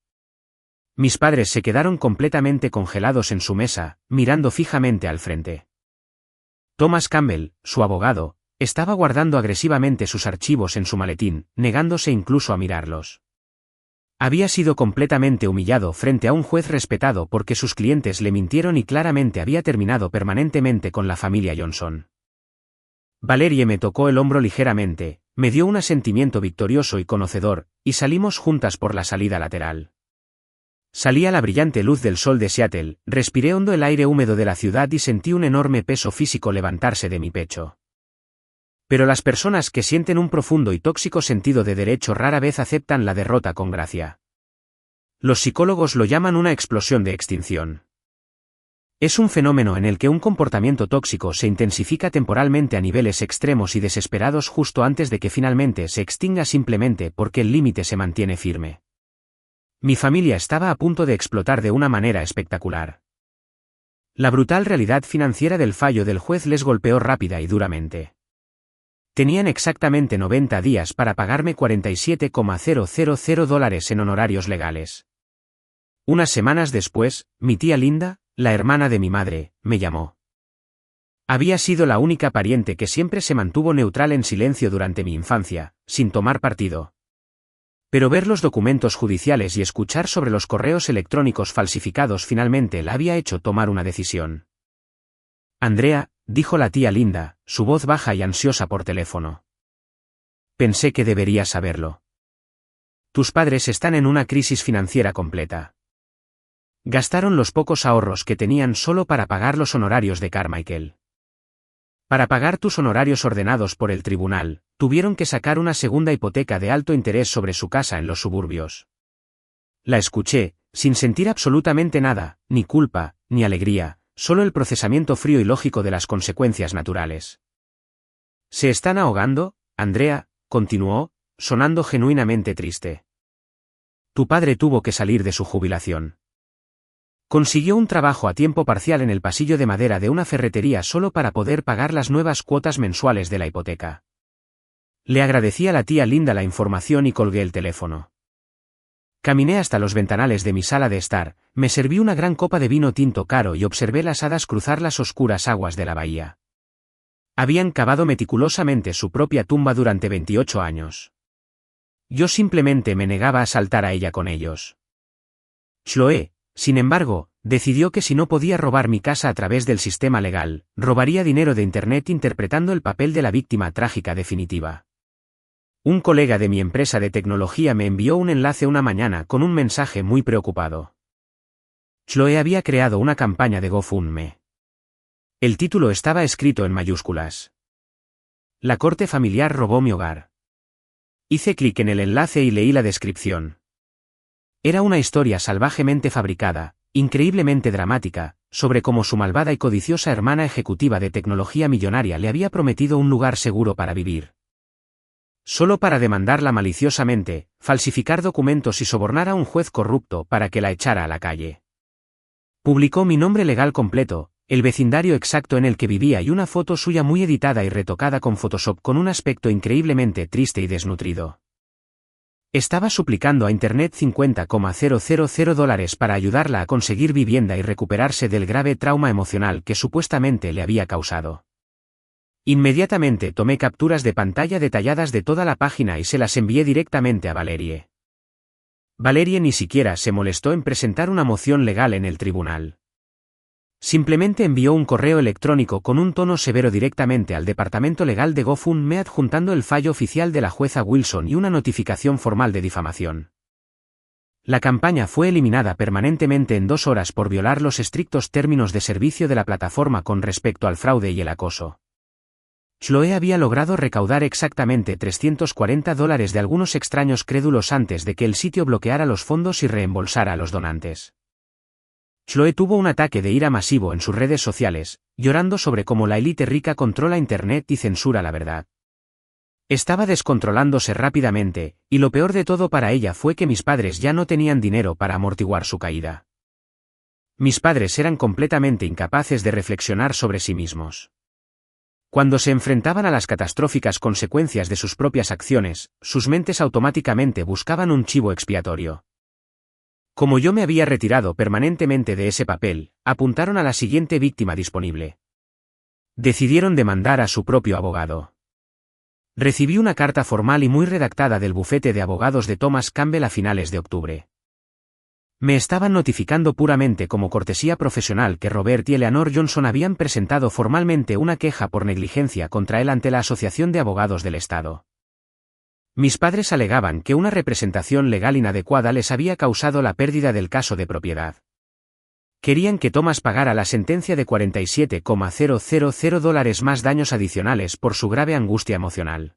Mis padres se quedaron completamente congelados en su mesa, mirando fijamente al frente. Thomas Campbell, su abogado, estaba guardando agresivamente sus archivos en su maletín, negándose incluso a mirarlos. Había sido completamente humillado frente a un juez respetado porque sus clientes le mintieron y claramente había terminado permanentemente con la familia Johnson. Valerie me tocó el hombro ligeramente, me dio un asentimiento victorioso y conocedor, y salimos juntas por la salida lateral. Salí a la brillante luz del sol de Seattle, respiré hondo el aire húmedo de la ciudad y sentí un enorme peso físico levantarse de mi pecho. Pero las personas que sienten un profundo y tóxico sentido de derecho rara vez aceptan la derrota con gracia. Los psicólogos lo llaman una explosión de extinción. Es un fenómeno en el que un comportamiento tóxico se intensifica temporalmente a niveles extremos y desesperados justo antes de que finalmente se extinga simplemente porque el límite se mantiene firme. Mi familia estaba a punto de explotar de una manera espectacular. La brutal realidad financiera del fallo del juez les golpeó rápida y duramente. Tenían exactamente 90 días para pagarme $47,000 en honorarios legales. Unas semanas después, mi tía Linda, la hermana de mi madre, me llamó. Había sido la única pariente que siempre se mantuvo neutral en silencio durante mi infancia, sin tomar partido. Pero ver los documentos judiciales y escuchar sobre los correos electrónicos falsificados finalmente la había hecho tomar una decisión. Andrea, dijo la tía Linda, su voz baja y ansiosa por teléfono. Pensé que deberías saberlo. Tus padres están en una crisis financiera completa. Gastaron los pocos ahorros que tenían solo para pagar los honorarios de Carmichael. Para pagar tus honorarios ordenados por el tribunal, tuvieron que sacar una segunda hipoteca de alto interés sobre su casa en los suburbios. La escuché, sin sentir absolutamente nada, ni culpa, ni alegría, solo el procesamiento frío y lógico de las consecuencias naturales. ¿Se están ahogando, Andrea?, continuó, sonando genuinamente triste. Tu padre tuvo que salir de su jubilación. Consiguió un trabajo a tiempo parcial en el pasillo de madera de una ferretería solo para poder pagar las nuevas cuotas mensuales de la hipoteca. Le agradecí a la tía Linda la información y colgué el teléfono. Caminé hasta los ventanales de mi sala de estar, me serví una gran copa de vino tinto caro y observé las hadas cruzar las oscuras aguas de la bahía. Habían cavado meticulosamente su propia tumba durante 28 años. Yo simplemente me negaba a saltar a ella con ellos. Chloe, sin embargo, decidió que si no podía robar mi casa a través del sistema legal, robaría dinero de Internet interpretando el papel de la víctima trágica definitiva. Un colega de mi empresa de tecnología me envió un enlace una mañana con un mensaje muy preocupado. Chloe había creado una campaña de GoFundMe. El título estaba escrito en mayúsculas. La corte familiar robó mi hogar. Hice clic en el enlace y leí la descripción. Era una historia salvajemente fabricada, increíblemente dramática, sobre cómo su malvada y codiciosa hermana ejecutiva de tecnología millonaria le había prometido un lugar seguro para vivir. Solo para demandarla maliciosamente, falsificar documentos y sobornar a un juez corrupto para que la echara a la calle. Publicó mi nombre legal completo, el vecindario exacto en el que vivía y una foto suya muy editada y retocada con Photoshop con un aspecto increíblemente triste y desnutrido. Estaba suplicando a Internet $50,000 para ayudarla a conseguir vivienda y recuperarse del grave trauma emocional que supuestamente le había causado. Inmediatamente tomé capturas de pantalla detalladas de toda la página y se las envié directamente a Valerie. Valerie ni siquiera se molestó en presentar una moción legal en el tribunal. Simplemente envió un correo electrónico con un tono severo directamente al departamento legal de GoFundMe adjuntando el fallo oficial de la jueza Wilson y una notificación formal de difamación. La campaña fue eliminada permanentemente en 2 horas por violar los estrictos términos de servicio de la plataforma con respecto al fraude y el acoso. Chloe había logrado recaudar exactamente $340 de algunos extraños crédulos antes de que el sitio bloqueara los fondos y reembolsara a los donantes. Chloe tuvo un ataque de ira masivo en sus redes sociales, llorando sobre cómo la élite rica controla Internet y censura la verdad. Estaba descontrolándose rápidamente, y lo peor de todo para ella fue que mis padres ya no tenían dinero para amortiguar su caída. Mis padres eran completamente incapaces de reflexionar sobre sí mismos. Cuando se enfrentaban a las catastróficas consecuencias de sus propias acciones, sus mentes automáticamente buscaban un chivo expiatorio. Como yo me había retirado permanentemente de ese papel, apuntaron a la siguiente víctima disponible. Decidieron demandar a su propio abogado. Recibí una carta formal y muy redactada del bufete de abogados de Thomas Campbell a finales de octubre. Me estaban notificando puramente como cortesía profesional que Robert y Eleanor Johnson habían presentado formalmente una queja por negligencia contra él ante la Asociación de Abogados del Estado. Mis padres alegaban que una representación legal inadecuada les había causado la pérdida del caso de propiedad. Querían que Thomas pagara la sentencia de $47,000 más daños adicionales por su grave angustia emocional.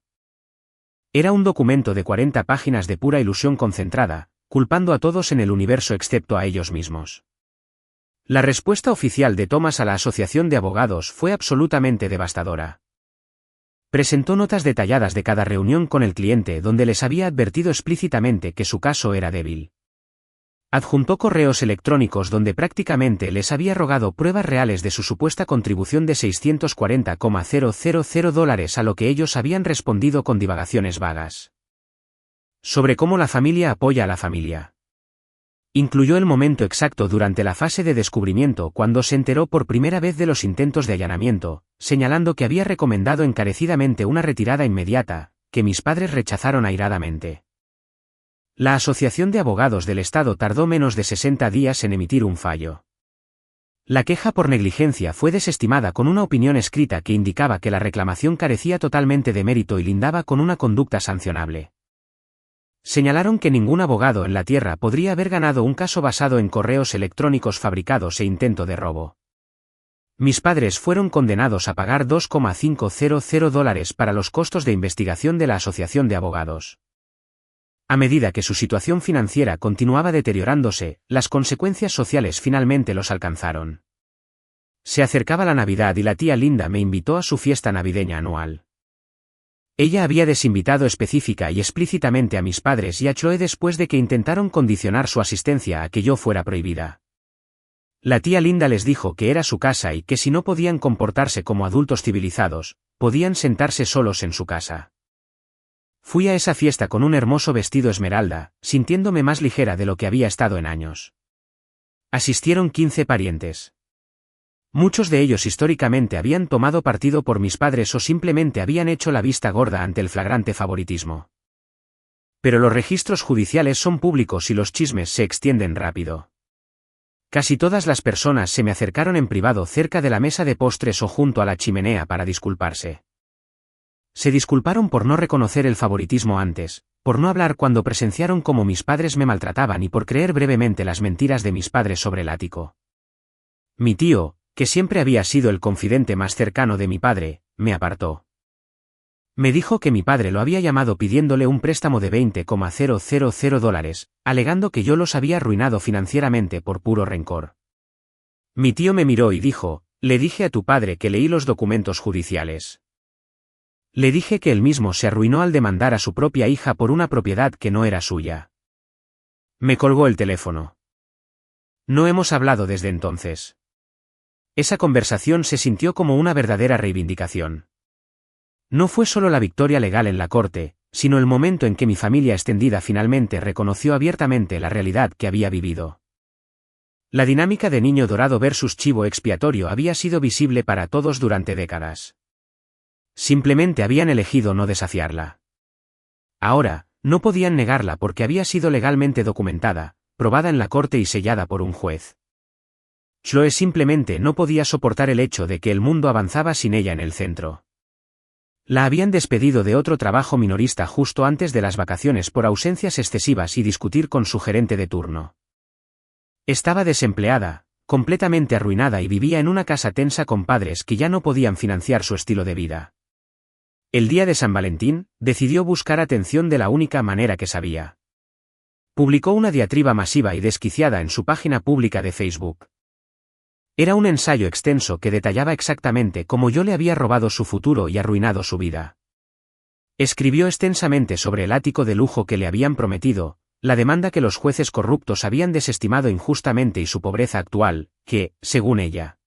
Era un documento de 40 páginas de pura ilusión concentrada, culpando a todos en el universo excepto a ellos mismos. La respuesta oficial de Thomas a la Asociación de Abogados fue absolutamente devastadora. Presentó notas detalladas de cada reunión con el cliente donde les había advertido explícitamente que su caso era débil. Adjuntó correos electrónicos donde prácticamente les había rogado pruebas reales de su supuesta contribución de $640,000 a lo que ellos habían respondido con divagaciones vagas. Sobre cómo la familia apoya a la familia. Incluyó el momento exacto durante la fase de descubrimiento cuando se enteró por primera vez de los intentos de allanamiento, señalando que había recomendado encarecidamente una retirada inmediata, que mis padres rechazaron airadamente. La Asociación de Abogados del Estado tardó menos de 60 días en emitir un fallo. La queja por negligencia fue desestimada con una opinión escrita que indicaba que la reclamación carecía totalmente de mérito y lindaba con una conducta sancionable. Señalaron que ningún abogado en la tierra podría haber ganado un caso basado en correos electrónicos fabricados e intento de robo. Mis padres fueron condenados a pagar $2,500 para los costos de investigación de la Asociación de Abogados. A medida que su situación financiera continuaba deteriorándose, las consecuencias sociales finalmente los alcanzaron. Se acercaba la Navidad y la tía Linda me invitó a su fiesta navideña anual. Ella había desinvitado específica y explícitamente a mis padres y a Chloe después de que intentaron condicionar su asistencia a que yo fuera prohibida. La tía Linda les dijo que era su casa y que si no podían comportarse como adultos civilizados, podían sentarse solos en su casa. Fui a esa fiesta con un hermoso vestido esmeralda, sintiéndome más ligera de lo que había estado en años. Asistieron 15 parientes. Muchos de ellos históricamente habían tomado partido por mis padres o simplemente habían hecho la vista gorda ante el flagrante favoritismo. Pero los registros judiciales son públicos y los chismes se extienden rápido. Casi todas las personas se me acercaron en privado cerca de la mesa de postres o junto a la chimenea para disculparse. Se disculparon por no reconocer el favoritismo antes, por no hablar cuando presenciaron cómo mis padres me maltrataban y por creer brevemente las mentiras de mis padres sobre el ático. Mi tío, que siempre había sido el confidente más cercano de mi padre, me apartó. Me dijo que mi padre lo había llamado pidiéndole un préstamo de $20,000, alegando que yo los había arruinado financieramente por puro rencor. Mi tío me miró y dijo, le dije a tu padre que leí los documentos judiciales. Le dije que él mismo se arruinó al demandar a su propia hija por una propiedad que no era suya. Me colgó el teléfono. No hemos hablado desde entonces. Esa conversación se sintió como una verdadera reivindicación. No fue solo la victoria legal en la corte, sino el momento en que mi familia extendida finalmente reconoció abiertamente la realidad que había vivido. La dinámica de niño dorado versus chivo expiatorio había sido visible para todos durante décadas. Simplemente habían elegido no desafiarla. Ahora, no podían negarla porque había sido legalmente documentada, probada en la corte y sellada por un juez. Chloe simplemente no podía soportar el hecho de que el mundo avanzaba sin ella en el centro. La habían despedido de otro trabajo minorista justo antes de las vacaciones por ausencias excesivas y discutir con su gerente de turno. Estaba desempleada, completamente arruinada y vivía en una casa tensa con padres que ya no podían financiar su estilo de vida. El día de San Valentín, decidió buscar atención de la única manera que sabía. Publicó una diatriba masiva y desquiciada en su página pública de Facebook. Era un ensayo extenso que detallaba exactamente cómo yo le había robado su futuro y arruinado su vida. Escribió extensamente sobre el ático de lujo que le habían prometido, la demanda que los jueces corruptos habían desestimado injustamente y su pobreza actual, que, según ella,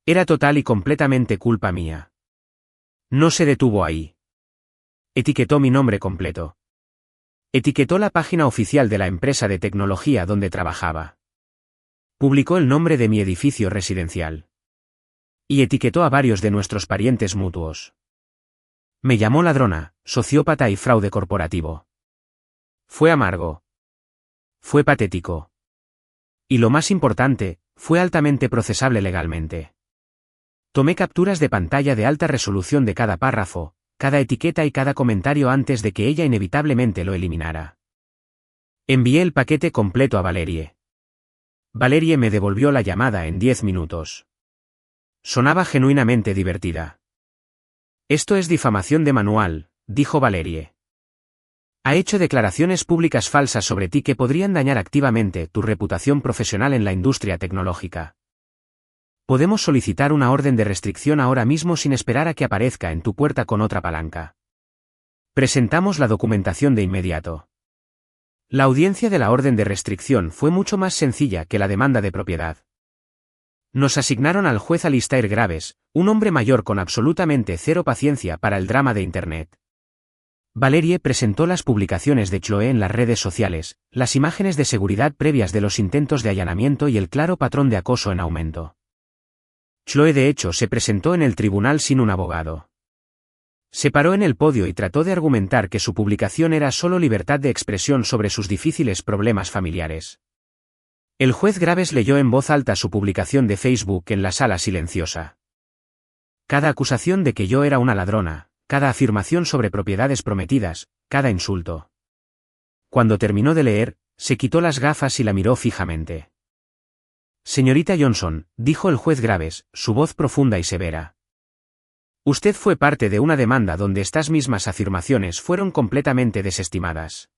era total y completamente culpa mía. No se detuvo ahí. Etiquetó mi nombre completo. Etiquetó la página oficial de la empresa de tecnología donde trabajaba. Publicó el nombre de mi edificio residencial. Y etiquetó a varios de nuestros parientes mutuos. Me llamó ladrona, sociópata y fraude corporativo. Fue amargo. Fue patético. Y lo más importante, fue altamente procesable legalmente. Tomé capturas de pantalla de alta resolución de cada párrafo, cada etiqueta y cada comentario antes de que ella inevitablemente lo eliminara. Envié el paquete completo a Valerie. Valerie me devolvió la llamada en 10 minutos. Sonaba genuinamente divertida. Esto es difamación de manual, dijo Valerie. Ha hecho declaraciones públicas falsas sobre ti que podrían dañar activamente tu reputación profesional en la industria tecnológica. Podemos solicitar una orden de restricción ahora mismo sin esperar a que aparezca en tu puerta con otra palanca. Presentamos la documentación de inmediato. La audiencia de la orden de restricción fue mucho más sencilla que la demanda de propiedad. Nos asignaron al juez Alistair Graves, un hombre mayor con absolutamente cero paciencia para el drama de Internet. Valerie presentó las publicaciones de Chloe en las redes sociales, las imágenes de seguridad previas de los intentos de allanamiento y el claro patrón de acoso en aumento. Chloe de hecho se presentó en el tribunal sin un abogado. Se paró en el podio y trató de argumentar que su publicación era solo libertad de expresión sobre sus difíciles problemas familiares. El juez Graves leyó en voz alta su publicación de Facebook en la sala silenciosa. Cada acusación de que yo era una ladrona, cada afirmación sobre propiedades prometidas, cada insulto. Cuando terminó de leer, se quitó las gafas y la miró fijamente. Señorita Johnson, dijo el juez Graves, su voz profunda y severa. Usted fue parte de una demanda donde estas mismas afirmaciones fueron completamente desestimadas.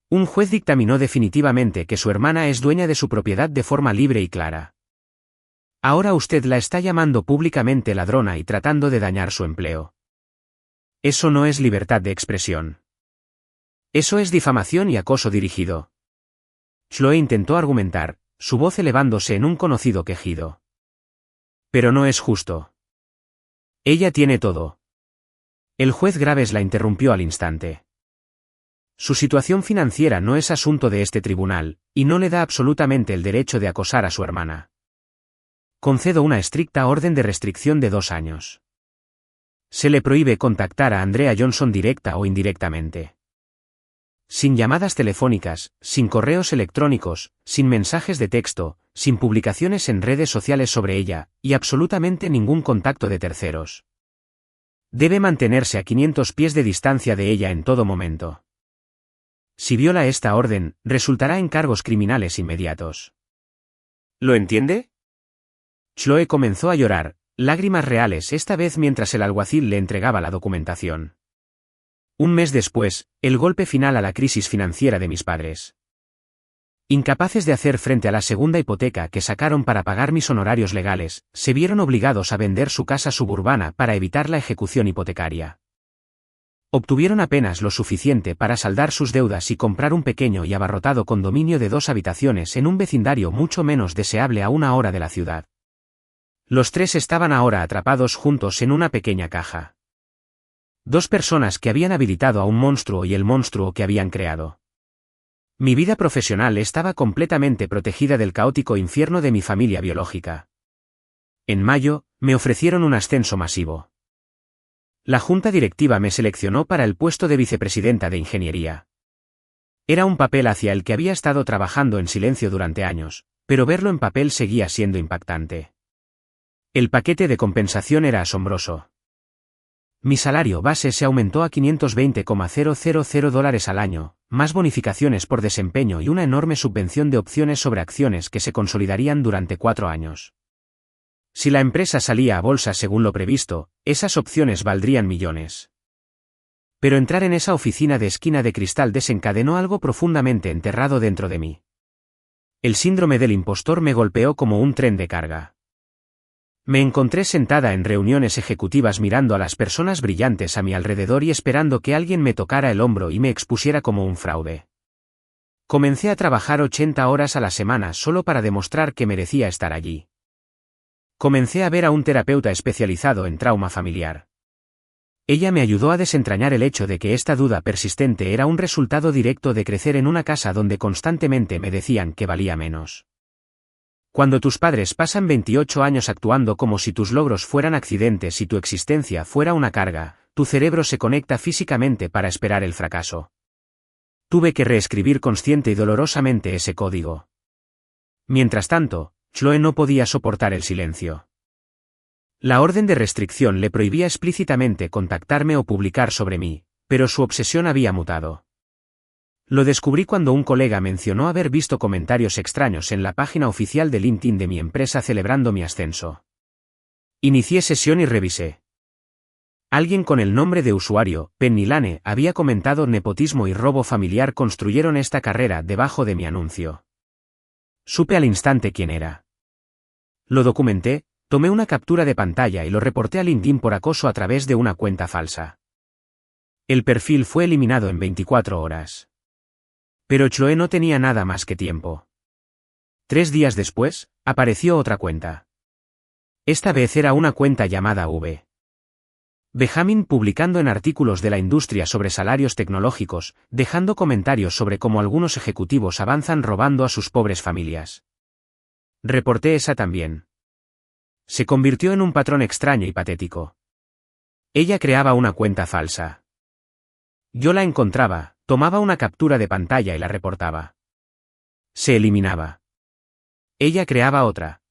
Un juez dictaminó definitivamente que su hermana es dueña de su propiedad de forma libre y clara. Ahora usted la está llamando públicamente ladrona y tratando de dañar su empleo. Eso no es libertad de expresión. Eso es difamación y acoso dirigido. Chloe intentó argumentar, su voz elevándose en un conocido quejido. Pero no es justo. Ella tiene todo. El juez Graves la interrumpió al instante. Su situación financiera no es asunto de este tribunal, y no le da absolutamente el derecho de acosar a su hermana. Concedo una estricta orden de restricción de 2 años. Se le prohíbe contactar a Andrea Johnson directa o indirectamente. Sin llamadas telefónicas, sin correos electrónicos, sin mensajes de texto, sin publicaciones en redes sociales sobre ella, y absolutamente ningún contacto de terceros. Debe mantenerse a 500 pies de distancia de ella en todo momento. Si viola esta orden, resultará en cargos criminales inmediatos. ¿Lo entiende? Chloe comenzó a llorar, lágrimas reales esta vez mientras el alguacil le entregaba la documentación. Un mes después, el golpe final a la crisis financiera de mis padres. Incapaces de hacer frente a la segunda hipoteca que sacaron para pagar mis honorarios legales, se vieron obligados a vender su casa suburbana para evitar la ejecución hipotecaria. Obtuvieron apenas lo suficiente para saldar sus deudas y comprar un pequeño y abarrotado condominio de 2 habitaciones en un vecindario mucho menos deseable a 1 hora de la ciudad. Los tres estaban ahora atrapados juntos en una pequeña caja. Dos personas que habían habilitado a un monstruo y el monstruo que habían creado. Mi vida profesional estaba completamente protegida del caótico infierno de mi familia biológica. En mayo, me ofrecieron un ascenso masivo. La junta directiva me seleccionó para el puesto de vicepresidenta de ingeniería. Era un papel hacia el que había estado trabajando en silencio durante años, pero verlo en papel seguía siendo impactante. El paquete de compensación era asombroso. Mi salario base se aumentó a $520,000 al año, más bonificaciones por desempeño y una enorme subvención de opciones sobre acciones que se consolidarían durante 4 años. Si la empresa salía a bolsa según lo previsto, esas opciones valdrían millones. Pero entrar en esa oficina de esquina de cristal desencadenó algo profundamente enterrado dentro de mí. El síndrome del impostor me golpeó como un tren de carga. Me encontré sentada en reuniones ejecutivas mirando a las personas brillantes a mi alrededor y esperando que alguien me tocara el hombro y me expusiera como un fraude. Comencé a trabajar 80 horas a la semana solo para demostrar que merecía estar allí. Comencé a ver a un terapeuta especializado en trauma familiar. Ella me ayudó a desentrañar el hecho de que esta duda persistente era un resultado directo de crecer en una casa donde constantemente me decían que valía menos. Cuando tus padres pasan 28 años actuando como si tus logros fueran accidentes y tu existencia fuera una carga, tu cerebro se conecta físicamente para esperar el fracaso. Tuve que reescribir consciente y dolorosamente ese código. Mientras tanto, Chloe no podía soportar el silencio. La orden de restricción le prohibía explícitamente contactarme o publicar sobre mí, pero su obsesión había mutado. Lo descubrí cuando un colega mencionó haber visto comentarios extraños en la página oficial de LinkedIn de mi empresa celebrando mi ascenso. Inicié sesión y revisé. Alguien con el nombre de usuario, Penny Lane, había comentado nepotismo y robo familiar construyeron esta carrera debajo de mi anuncio. Supe al instante quién era. Lo documenté, tomé una captura de pantalla y lo reporté a LinkedIn por acoso a través de una cuenta falsa. El perfil fue eliminado en 24 horas. Pero Chloe no tenía nada más que tiempo. 3 días después, apareció otra cuenta. Esta vez era una cuenta llamada V. Benjamin publicando en artículos de la industria sobre salarios tecnológicos, dejando comentarios sobre cómo algunos ejecutivos avanzan robando a sus pobres familias. Reporté esa también. Se convirtió en un patrón extraño y patético. Ella creaba una cuenta falsa. Yo la encontraba, tomaba una captura de pantalla y la reportaba. Se eliminaba. Ella creaba otra.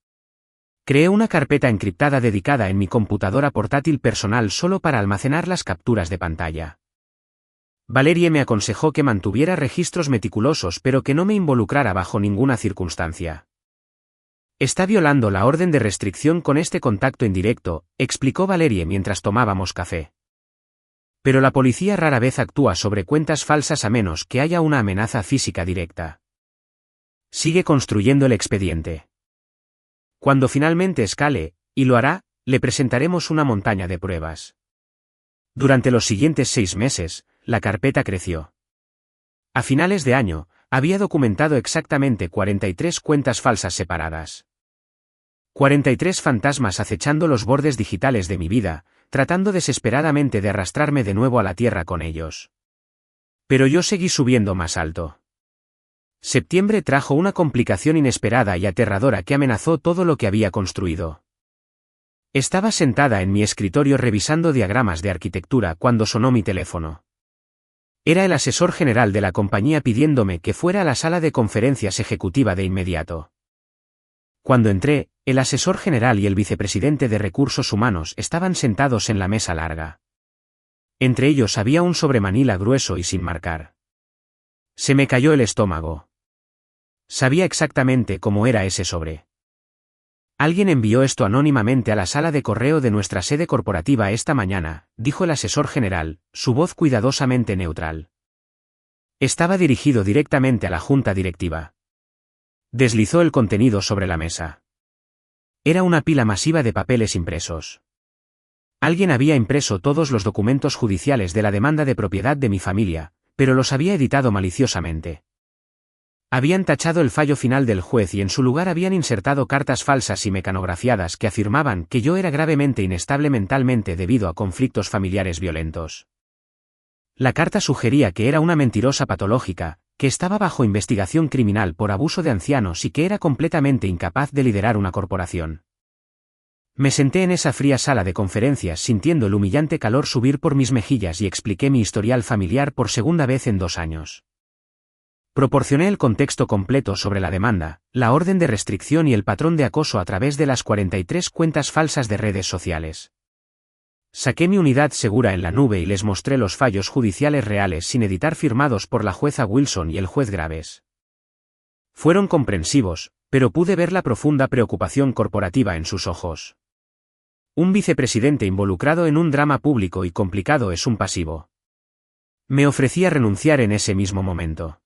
Creé una carpeta encriptada dedicada en mi computadora portátil personal solo para almacenar las capturas de pantalla. Valerie me aconsejó que mantuviera registros meticulosos pero que no me involucrara bajo ninguna circunstancia. Está violando la orden de restricción con este contacto indirecto, explicó Valerie mientras tomábamos café. Pero la policía rara vez actúa sobre cuentas falsas a menos que haya una amenaza física directa. Sigue construyendo el expediente. Cuando finalmente escale, y lo hará, le presentaremos una montaña de pruebas. Durante los siguientes 6 meses, la carpeta creció. A finales de año, había documentado exactamente 43 cuentas falsas separadas. 43 fantasmas acechando los bordes digitales de mi vida, tratando desesperadamente de arrastrarme de nuevo a la tierra con ellos. Pero yo seguí subiendo más alto. Septiembre trajo una complicación inesperada y aterradora que amenazó todo lo que había construido. Estaba sentada en mi escritorio revisando diagramas de arquitectura cuando sonó mi teléfono. Era el asesor general de la compañía pidiéndome que fuera a la sala de conferencias ejecutiva de inmediato. Cuando entré, el asesor general y el vicepresidente de recursos humanos estaban sentados en la mesa larga. Entre ellos había un sobremanila grueso y sin marcar. Se me cayó el estómago. Sabía exactamente cómo era ese sobre. Alguien envió esto anónimamente a la sala de correo de nuestra sede corporativa esta mañana, dijo el asesor general, su voz cuidadosamente neutral. Estaba dirigido directamente a la junta directiva. Deslizó el contenido sobre la mesa. Era una pila masiva de papeles impresos. Alguien había impreso todos los documentos judiciales de la demanda de propiedad de mi familia, pero los había editado maliciosamente. Habían tachado el fallo final del juez y en su lugar habían insertado cartas falsas y mecanografiadas que afirmaban que yo era gravemente inestable mentalmente debido a conflictos familiares violentos. La carta sugería que era una mentirosa patológica, que estaba bajo investigación criminal por abuso de ancianos y que era completamente incapaz de liderar una corporación. Me senté en esa fría sala de conferencias sintiendo el humillante calor subir por mis mejillas y expliqué mi historial familiar por segunda vez en 2 años. Proporcioné el contexto completo sobre la demanda, la orden de restricción y el patrón de acoso a través de las 43 cuentas falsas de redes sociales. Saqué mi unidad segura en la nube y les mostré los fallos judiciales reales sin editar firmados por la jueza Wilson y el juez Graves. Fueron comprensivos, pero pude ver la profunda preocupación corporativa en sus ojos. Un vicepresidente involucrado en un drama público y complicado es un pasivo. Me ofrecí a renunciar en ese mismo momento.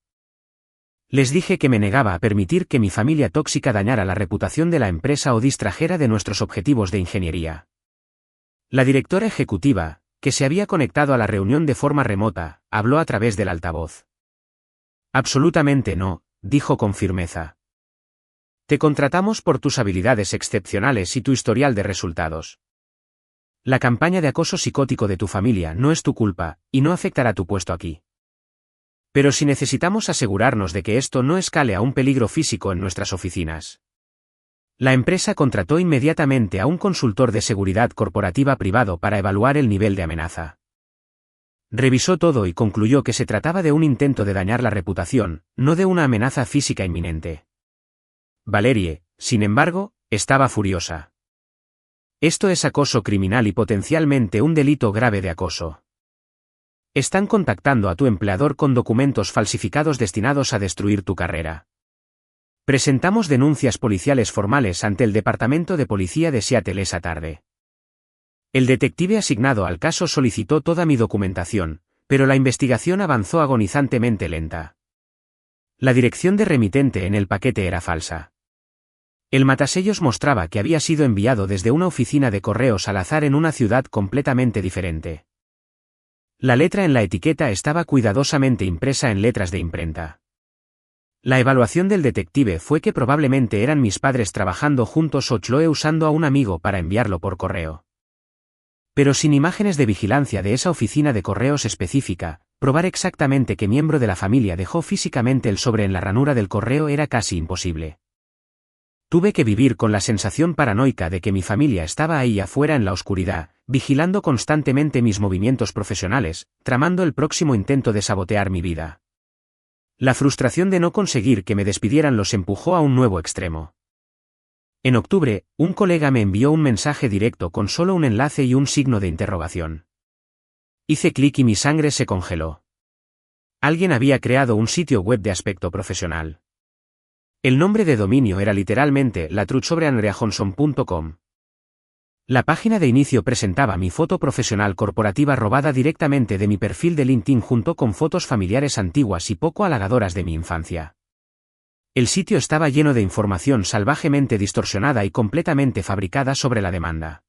Les dije que me negaba a permitir que mi familia tóxica dañara la reputación de la empresa o distrajera de nuestros objetivos de ingeniería. La directora ejecutiva, que se había conectado a la reunión de forma remota, habló a través del altavoz. Absolutamente no, dijo con firmeza. Te contratamos por tus habilidades excepcionales y tu historial de resultados. La campaña de acoso psicótico de tu familia no es tu culpa, y no afectará tu puesto aquí. Pero si necesitamos asegurarnos de que esto no escale a un peligro físico en nuestras oficinas. La empresa contrató inmediatamente a un consultor de seguridad corporativa privado para evaluar el nivel de amenaza. Revisó todo y concluyó que se trataba de un intento de dañar la reputación, no de una amenaza física inminente. Valerie, sin embargo, estaba furiosa. Esto es acoso criminal y potencialmente un delito grave de acoso. Están contactando a tu empleador con documentos falsificados destinados a destruir tu carrera. Presentamos denuncias policiales formales ante el Departamento de Policía de Seattle esa tarde. El detective asignado al caso solicitó toda mi documentación, pero la investigación avanzó agonizantemente lenta. La dirección de remitente en el paquete era falsa. El matasellos mostraba que había sido enviado desde una oficina de correos al azar en una ciudad completamente diferente. La letra en la etiqueta estaba cuidadosamente impresa en letras de imprenta. La evaluación del detective fue que probablemente eran mis padres trabajando juntos o Chloe usando a un amigo para enviarlo por correo. Pero sin imágenes de vigilancia de esa oficina de correos específica, probar exactamente qué miembro de la familia dejó físicamente el sobre en la ranura del correo era casi imposible. Tuve que vivir con la sensación paranoica de que mi familia estaba ahí afuera en la oscuridad, vigilando constantemente mis movimientos profesionales, tramando el próximo intento de sabotear mi vida. La frustración de no conseguir que me despidieran los empujó a un nuevo extremo. En octubre, un colega me envió un mensaje directo con solo un enlace y un signo de interrogación. Hice clic y mi sangre se congeló. Alguien había creado un sitio web de aspecto profesional. El nombre de dominio era literalmente latruthsobreandreajohnson.com. La página de inicio presentaba mi foto profesional corporativa robada directamente de mi perfil de LinkedIn junto con fotos familiares antiguas y poco halagadoras de mi infancia. El sitio estaba lleno de información salvajemente distorsionada y completamente fabricada sobre la demanda.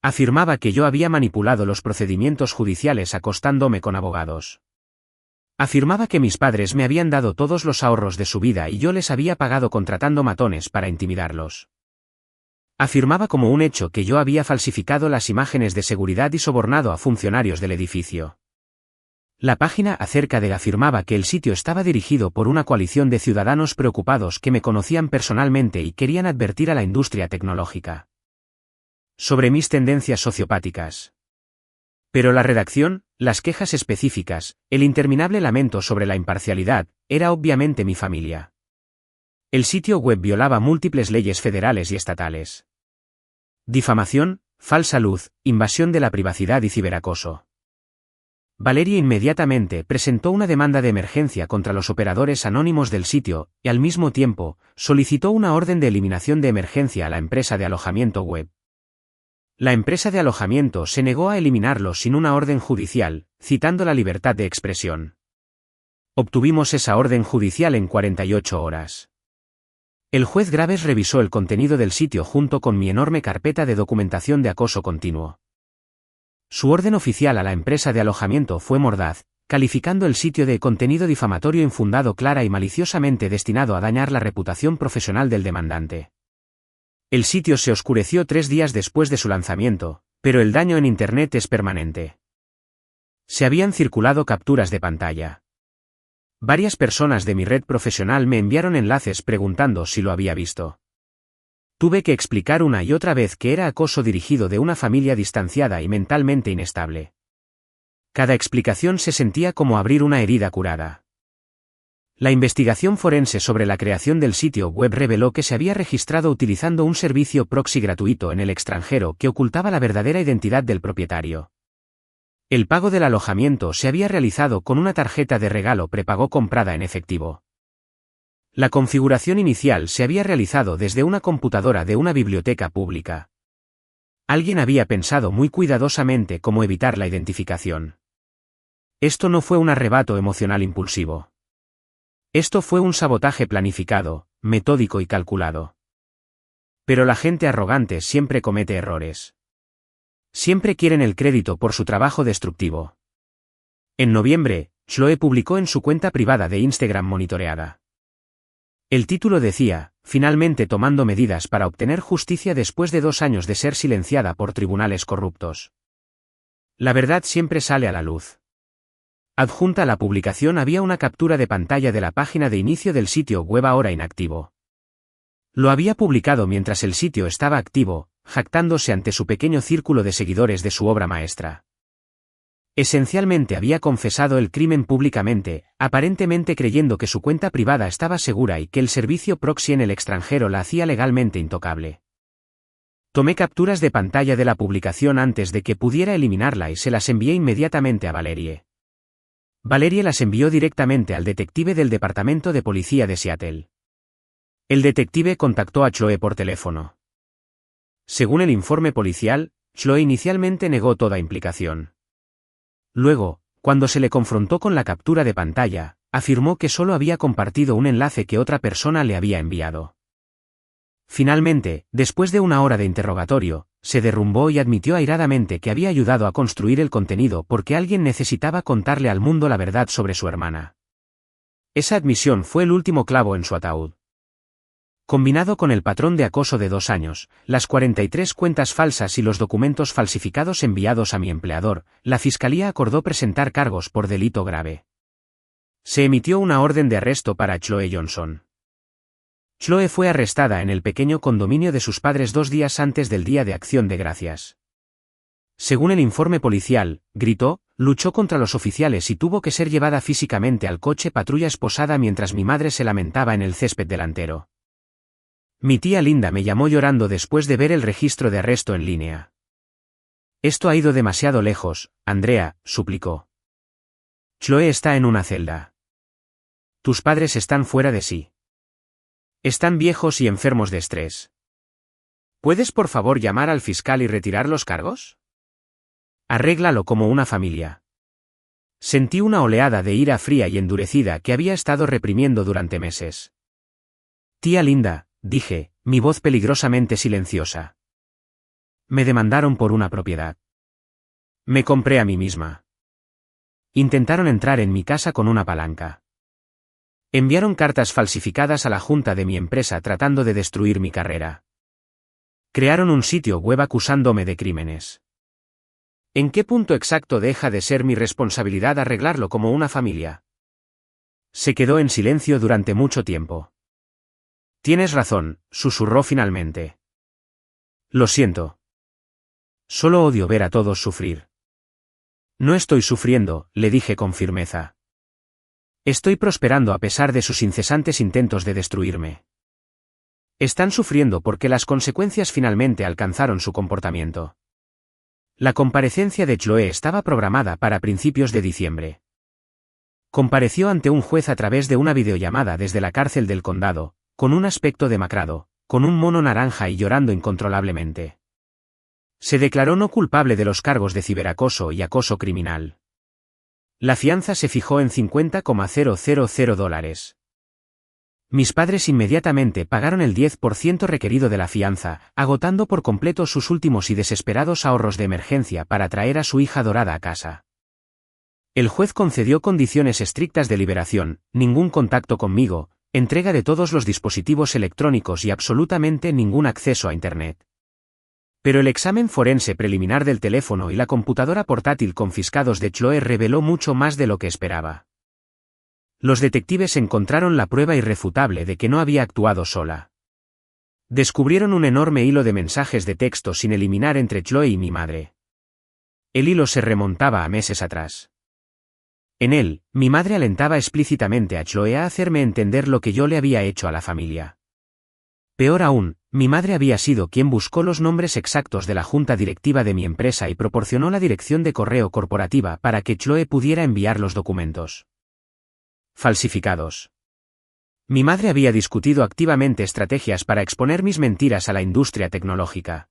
Afirmaba que yo había manipulado los procedimientos judiciales acostándome con abogados. Afirmaba que mis padres me habían dado todos los ahorros de su vida y yo les había pagado contratando matones para intimidarlos. Afirmaba como un hecho que yo había falsificado las imágenes de seguridad y sobornado a funcionarios del edificio. La página acerca de afirmaba que el sitio estaba dirigido por una coalición de ciudadanos preocupados que me conocían personalmente y querían advertir a la industria tecnológica sobre mis tendencias sociopáticas. Pero la redacción, las quejas específicas, el interminable lamento sobre la imparcialidad, era obviamente mi familia. El sitio web violaba múltiples leyes federales y estatales. Difamación, falsa luz, invasión de la privacidad y ciberacoso. Valerie inmediatamente presentó una demanda de emergencia contra los operadores anónimos del sitio, y al mismo tiempo, solicitó una orden de eliminación de emergencia a la empresa de alojamiento web. La empresa de alojamiento se negó a eliminarlo sin una orden judicial, citando la libertad de expresión. Obtuvimos esa orden judicial en 48 horas. El juez Graves revisó el contenido del sitio junto con mi enorme carpeta de documentación de acoso continuo. Su orden oficial a la empresa de alojamiento fue mordaz, calificando el sitio de contenido difamatorio infundado clara y maliciosamente destinado a dañar la reputación profesional del demandante. El sitio se oscureció 3 días después de su lanzamiento, pero el daño en Internet es permanente. Se habían circulado capturas de pantalla. Varias personas de mi red profesional me enviaron enlaces preguntando si lo había visto. Tuve que explicar una y otra vez que era acoso dirigido de una familia distanciada y mentalmente inestable. Cada explicación se sentía como abrir una herida curada. La investigación forense sobre la creación del sitio web reveló que se había registrado utilizando un servicio proxy gratuito en el extranjero que ocultaba la verdadera identidad del propietario. El pago del alojamiento se había realizado con una tarjeta de regalo prepago comprada en efectivo. La configuración inicial se había realizado desde una computadora de una biblioteca pública. Alguien había pensado muy cuidadosamente cómo evitar la identificación. Esto no fue un arrebato emocional impulsivo. Esto fue un sabotaje planificado, metódico y calculado. Pero la gente arrogante siempre comete errores. Siempre quieren el crédito por su trabajo destructivo. En noviembre, Chloe publicó en su cuenta privada de Instagram monitoreada. El título decía, finalmente tomando medidas para obtener justicia después de 2 años de ser silenciada por tribunales corruptos. La verdad siempre sale a la luz. Adjunta a la publicación había una captura de pantalla de la página de inicio del sitio web ahora inactivo. Lo había publicado mientras el sitio estaba activo, jactándose ante su pequeño círculo de seguidores de su obra maestra. Esencialmente había confesado el crimen públicamente, aparentemente creyendo que su cuenta privada estaba segura y que el servicio proxy en el extranjero la hacía legalmente intocable. Tomé capturas de pantalla de la publicación antes de que pudiera eliminarla y se las envié inmediatamente a Valerie. Valerie las envió directamente al detective del Departamento de Policía de Seattle. El detective contactó a Chloe por teléfono. Según el informe policial, Chloe inicialmente negó toda implicación. Luego, cuando se le confrontó con la captura de pantalla, afirmó que solo había compartido un enlace que otra persona le había enviado. Finalmente, después de 1 hora de interrogatorio, se derrumbó y admitió airadamente que había ayudado a construir el contenido porque alguien necesitaba contarle al mundo la verdad sobre su hermana. Esa admisión fue el último clavo en su ataúd. Combinado con el patrón de acoso de 2 años, las 43 cuentas falsas y los documentos falsificados enviados a mi empleador, la fiscalía acordó presentar cargos por delito grave. Se emitió una orden de arresto para Chloe Johnson. Chloe fue arrestada en el pequeño condominio de sus padres 2 días antes del Día de Acción de Gracias. Según el informe policial, gritó, luchó contra los oficiales y tuvo que ser llevada físicamente al coche patrulla esposada mientras mi madre se lamentaba en el césped delantero. Mi tía Linda me llamó llorando después de ver el registro de arresto en línea. Esto ha ido demasiado lejos, Andrea, suplicó. Chloe está en una celda. Tus padres están fuera de sí. Están viejos y enfermos de estrés. ¿Puedes por favor llamar al fiscal y retirar los cargos? Arréglalo como una familia. Sentí una oleada de ira fría y endurecida que había estado reprimiendo durante meses. Tía Linda, dije, mi voz peligrosamente silenciosa. Me demandaron por una propiedad. Me compré a mí misma. Intentaron entrar en mi casa con una palanca. Enviaron cartas falsificadas a la junta de mi empresa tratando de destruir mi carrera. Crearon un sitio web acusándome de crímenes. ¿En qué punto exacto deja de ser mi responsabilidad arreglarlo como una familia? Se quedó en silencio durante mucho tiempo. Tienes razón, susurró finalmente. Lo siento. Solo odio ver a todos sufrir. No estoy sufriendo, le dije con firmeza. Estoy prosperando a pesar de sus incesantes intentos de destruirme. Están sufriendo porque las consecuencias finalmente alcanzaron su comportamiento. La comparecencia de Chloe estaba programada para principios de diciembre. Compareció ante un juez a través de una videollamada desde la cárcel del condado, con un aspecto demacrado, con un mono naranja y llorando incontrolablemente. Se declaró no culpable de los cargos de ciberacoso y acoso criminal. La fianza se fijó en $50,000. Mis padres inmediatamente pagaron el 10% requerido de la fianza, agotando por completo sus últimos y desesperados ahorros de emergencia para traer a su hija dorada a casa. El juez concedió condiciones estrictas de liberación, ningún contacto conmigo, entrega de todos los dispositivos electrónicos y absolutamente ningún acceso a Internet. Pero el examen forense preliminar del teléfono y la computadora portátil confiscados de Chloe reveló mucho más de lo que esperaba. Los detectives encontraron la prueba irrefutable de que no había actuado sola. Descubrieron un enorme hilo de mensajes de texto sin eliminar entre Chloe y mi madre. El hilo se remontaba a meses atrás. En él, mi madre alentaba explícitamente a Chloe a hacerme entender lo que yo le había hecho a la familia. Peor aún, mi madre había sido quien buscó los nombres exactos de la junta directiva de mi empresa y proporcionó la dirección de correo corporativa para que Chloe pudiera enviar los documentos falsificados. Mi madre había discutido activamente estrategias para exponer mis mentiras a la industria tecnológica.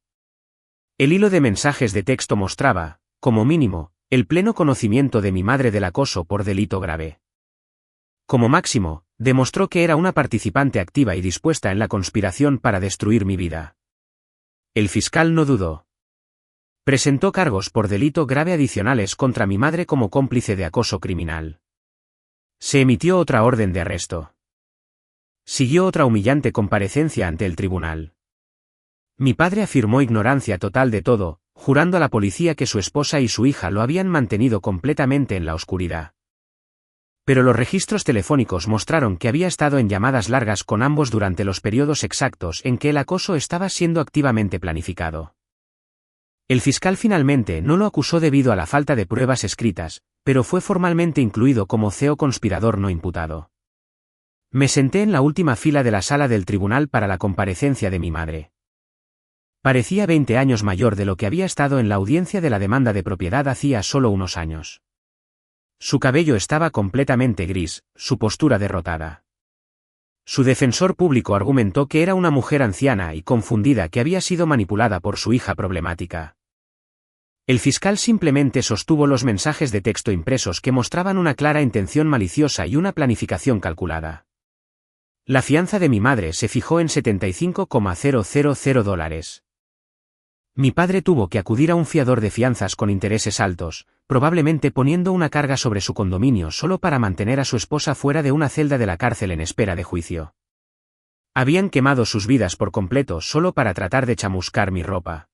El hilo de mensajes de texto mostraba, como mínimo, el pleno conocimiento de mi madre del acoso por delito grave. Como máximo, demostró que era una participante activa y dispuesta en la conspiración para destruir mi vida. El fiscal no dudó. Presentó cargos por delito grave adicionales contra mi madre como cómplice de acoso criminal. Se emitió otra orden de arresto. Siguió otra humillante comparecencia ante el tribunal. Mi padre afirmó ignorancia total de todo, jurando a la policía que su esposa y su hija lo habían mantenido completamente en la oscuridad. Pero los registros telefónicos mostraron que había estado en llamadas largas con ambos durante los periodos exactos en que el acoso estaba siendo activamente planificado. El fiscal finalmente no lo acusó debido a la falta de pruebas escritas, pero fue formalmente incluido como CEO conspirador no imputado. Me senté en la última fila de la sala del tribunal para la comparecencia de mi madre. Parecía 20 años mayor de lo que había estado en la audiencia de la demanda de propiedad hacía solo unos años. Su cabello estaba completamente gris, su postura derrotada. Su defensor público argumentó que era una mujer anciana y confundida que había sido manipulada por su hija problemática. El fiscal simplemente sostuvo los mensajes de texto impresos que mostraban una clara intención maliciosa y una planificación calculada. La fianza de mi madre se fijó en $75,000. Mi padre tuvo que acudir a un fiador de fianzas con intereses altos, probablemente poniendo una carga sobre su condominio solo para mantener a su esposa fuera de una celda de la cárcel en espera de juicio. Habían quemado sus vidas por completo solo para tratar de chamuscar mi ropa.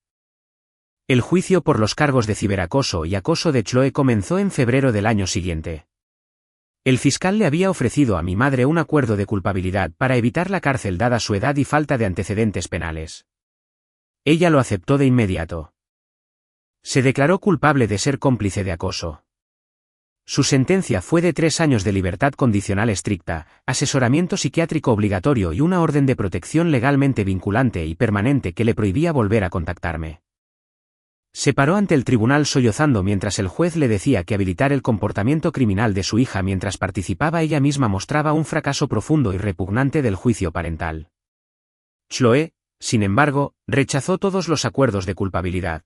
El juicio por los cargos de ciberacoso y acoso de Chloe comenzó en febrero del año siguiente. El fiscal le había ofrecido a mi madre un acuerdo de culpabilidad para evitar la cárcel dada su edad y falta de antecedentes penales. Ella lo aceptó de inmediato. Se declaró culpable de ser cómplice de acoso. Su sentencia fue de 3 años de libertad condicional estricta, asesoramiento psiquiátrico obligatorio y una orden de protección legalmente vinculante y permanente que le prohibía volver a contactarme. Se paró ante el tribunal sollozando mientras el juez le decía que habilitar el comportamiento criminal de su hija mientras participaba ella misma mostraba un fracaso profundo y repugnante del juicio parental. Chloe, sin embargo, rechazó todos los acuerdos de culpabilidad.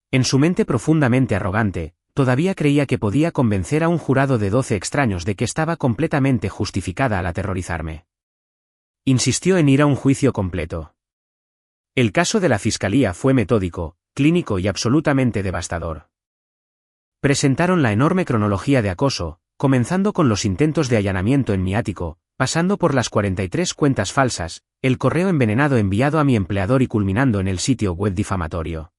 En su mente profundamente arrogante, todavía creía que podía convencer a un jurado de 12 extraños de que estaba completamente justificada al aterrorizarme. Insistió en ir a un juicio completo. El caso de la fiscalía fue metódico, clínico y absolutamente devastador. Presentaron la enorme cronología de acoso, comenzando con los intentos de allanamiento en mi ático, pasando por las 43 cuentas falsas, el correo envenenado enviado a mi empleador y culminando en el sitio web difamatorio.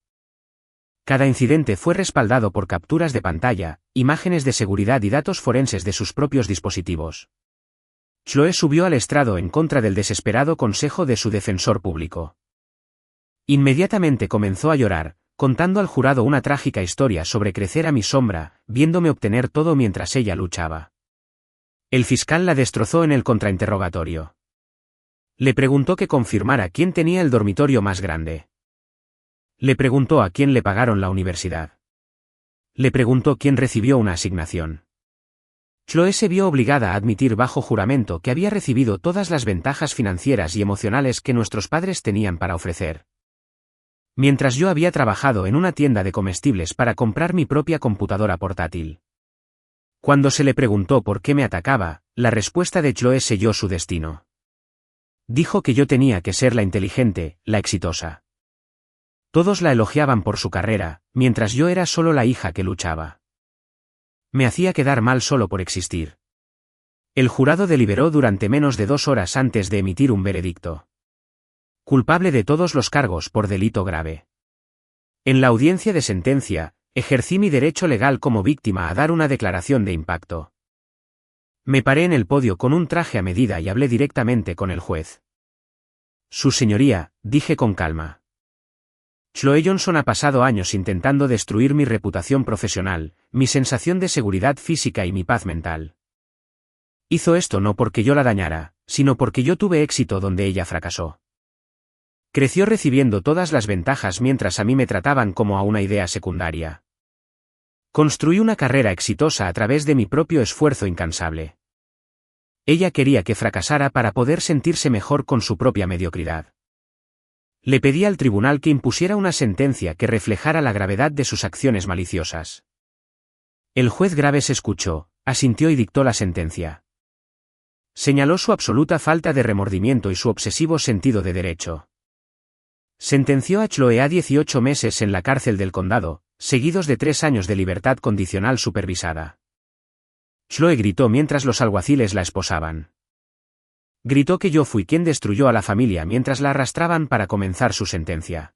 Cada incidente fue respaldado por capturas de pantalla, imágenes de seguridad y datos forenses de sus propios dispositivos. Chloe subió al estrado en contra del desesperado consejo de su defensor público. Inmediatamente comenzó a llorar, contando al jurado una trágica historia sobre crecer a mi sombra, viéndome obtener todo mientras ella luchaba. El fiscal la destrozó en el contrainterrogatorio. Le preguntó que confirmara quién tenía el dormitorio más grande. Le preguntó a quién le pagaron la universidad. Le preguntó quién recibió una asignación. Chloe se vio obligada a admitir bajo juramento que había recibido todas las ventajas financieras y emocionales que nuestros padres tenían para ofrecer. Mientras yo había trabajado en una tienda de comestibles para comprar mi propia computadora portátil. Cuando se le preguntó por qué me atacaba, la respuesta de Chloe selló su destino. Dijo que yo tenía que ser la inteligente, la exitosa. Todos la elogiaban por su carrera, mientras yo era solo la hija que luchaba. Me hacía quedar mal solo por existir. El jurado deliberó durante menos de 2 horas antes de emitir un veredicto. Culpable de todos los cargos por delito grave. En la audiencia de sentencia, ejercí mi derecho legal como víctima a dar una declaración de impacto. Me paré en el podio con un traje a medida y hablé directamente con el juez. Su señoría, dije con calma. Chloe Johnson ha pasado años intentando destruir mi reputación profesional, mi sensación de seguridad física y mi paz mental. Hizo esto no porque yo la dañara, sino porque yo tuve éxito donde ella fracasó. Creció recibiendo todas las ventajas mientras a mí me trataban como a una idea secundaria. Construí una carrera exitosa a través de mi propio esfuerzo incansable. Ella quería que fracasara para poder sentirse mejor con su propia mediocridad. Le pedí al tribunal que impusiera una sentencia que reflejara la gravedad de sus acciones maliciosas. El juez Graves escuchó, asintió y dictó la sentencia. Señaló su absoluta falta de remordimiento y su obsesivo sentido de derecho. Sentenció a Chloe a 18 meses en la cárcel del condado, seguidos de 3 años de libertad condicional supervisada. Chloe gritó mientras los alguaciles la esposaban. Gritó que yo fui quien destruyó a la familia mientras la arrastraban para comenzar su sentencia.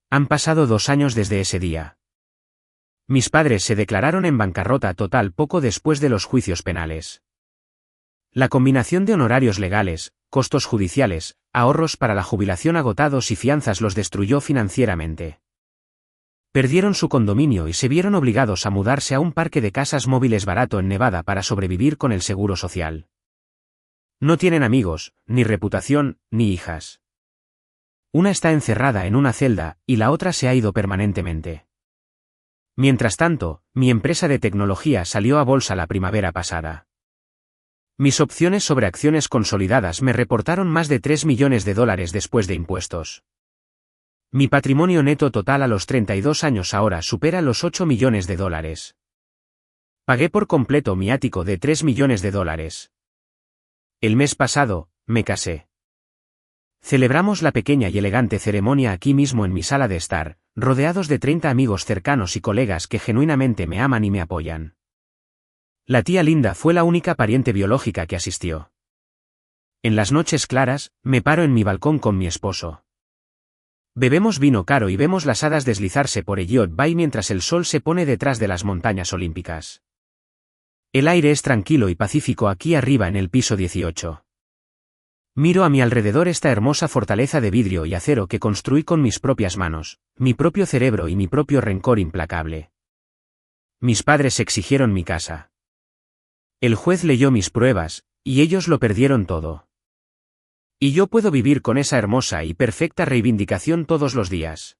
Han pasado 2 años desde ese día. Mis padres se declararon en bancarrota total poco después de los juicios penales. La combinación de honorarios legales, costos judiciales, ahorros para la jubilación agotados y fianzas los destruyó financieramente. Perdieron su condominio y se vieron obligados a mudarse a un parque de casas móviles barato en Nevada para sobrevivir con el seguro social. No tienen amigos, ni reputación, ni hijas. Una está encerrada en una celda, y la otra se ha ido permanentemente. Mientras tanto, mi empresa de tecnología salió a bolsa la primavera pasada. Mis opciones sobre acciones consolidadas me reportaron más de $3 millones después de impuestos. Mi patrimonio neto total a los 32 años ahora supera los $8 millones. Pagué por completo mi ático de $3 millones. El mes pasado, me casé. Celebramos la pequeña y elegante ceremonia aquí mismo en mi sala de estar, rodeados de 30 amigos cercanos y colegas que genuinamente me aman y me apoyan. La tía Linda fue la única pariente biológica que asistió. En las noches claras, me paro en mi balcón con mi esposo. Bebemos vino caro y vemos las hadas deslizarse por Elliott Bay mientras el sol se pone detrás de las montañas olímpicas. El aire es tranquilo y pacífico aquí arriba en el piso 18. Miro a mi alrededor esta hermosa fortaleza de vidrio y acero que construí con mis propias manos, mi propio cerebro y mi propio rencor implacable. Mis padres exigieron mi casa. El juez leyó mis pruebas, y ellos lo perdieron todo. Y yo puedo vivir con esa hermosa y perfecta reivindicación todos los días.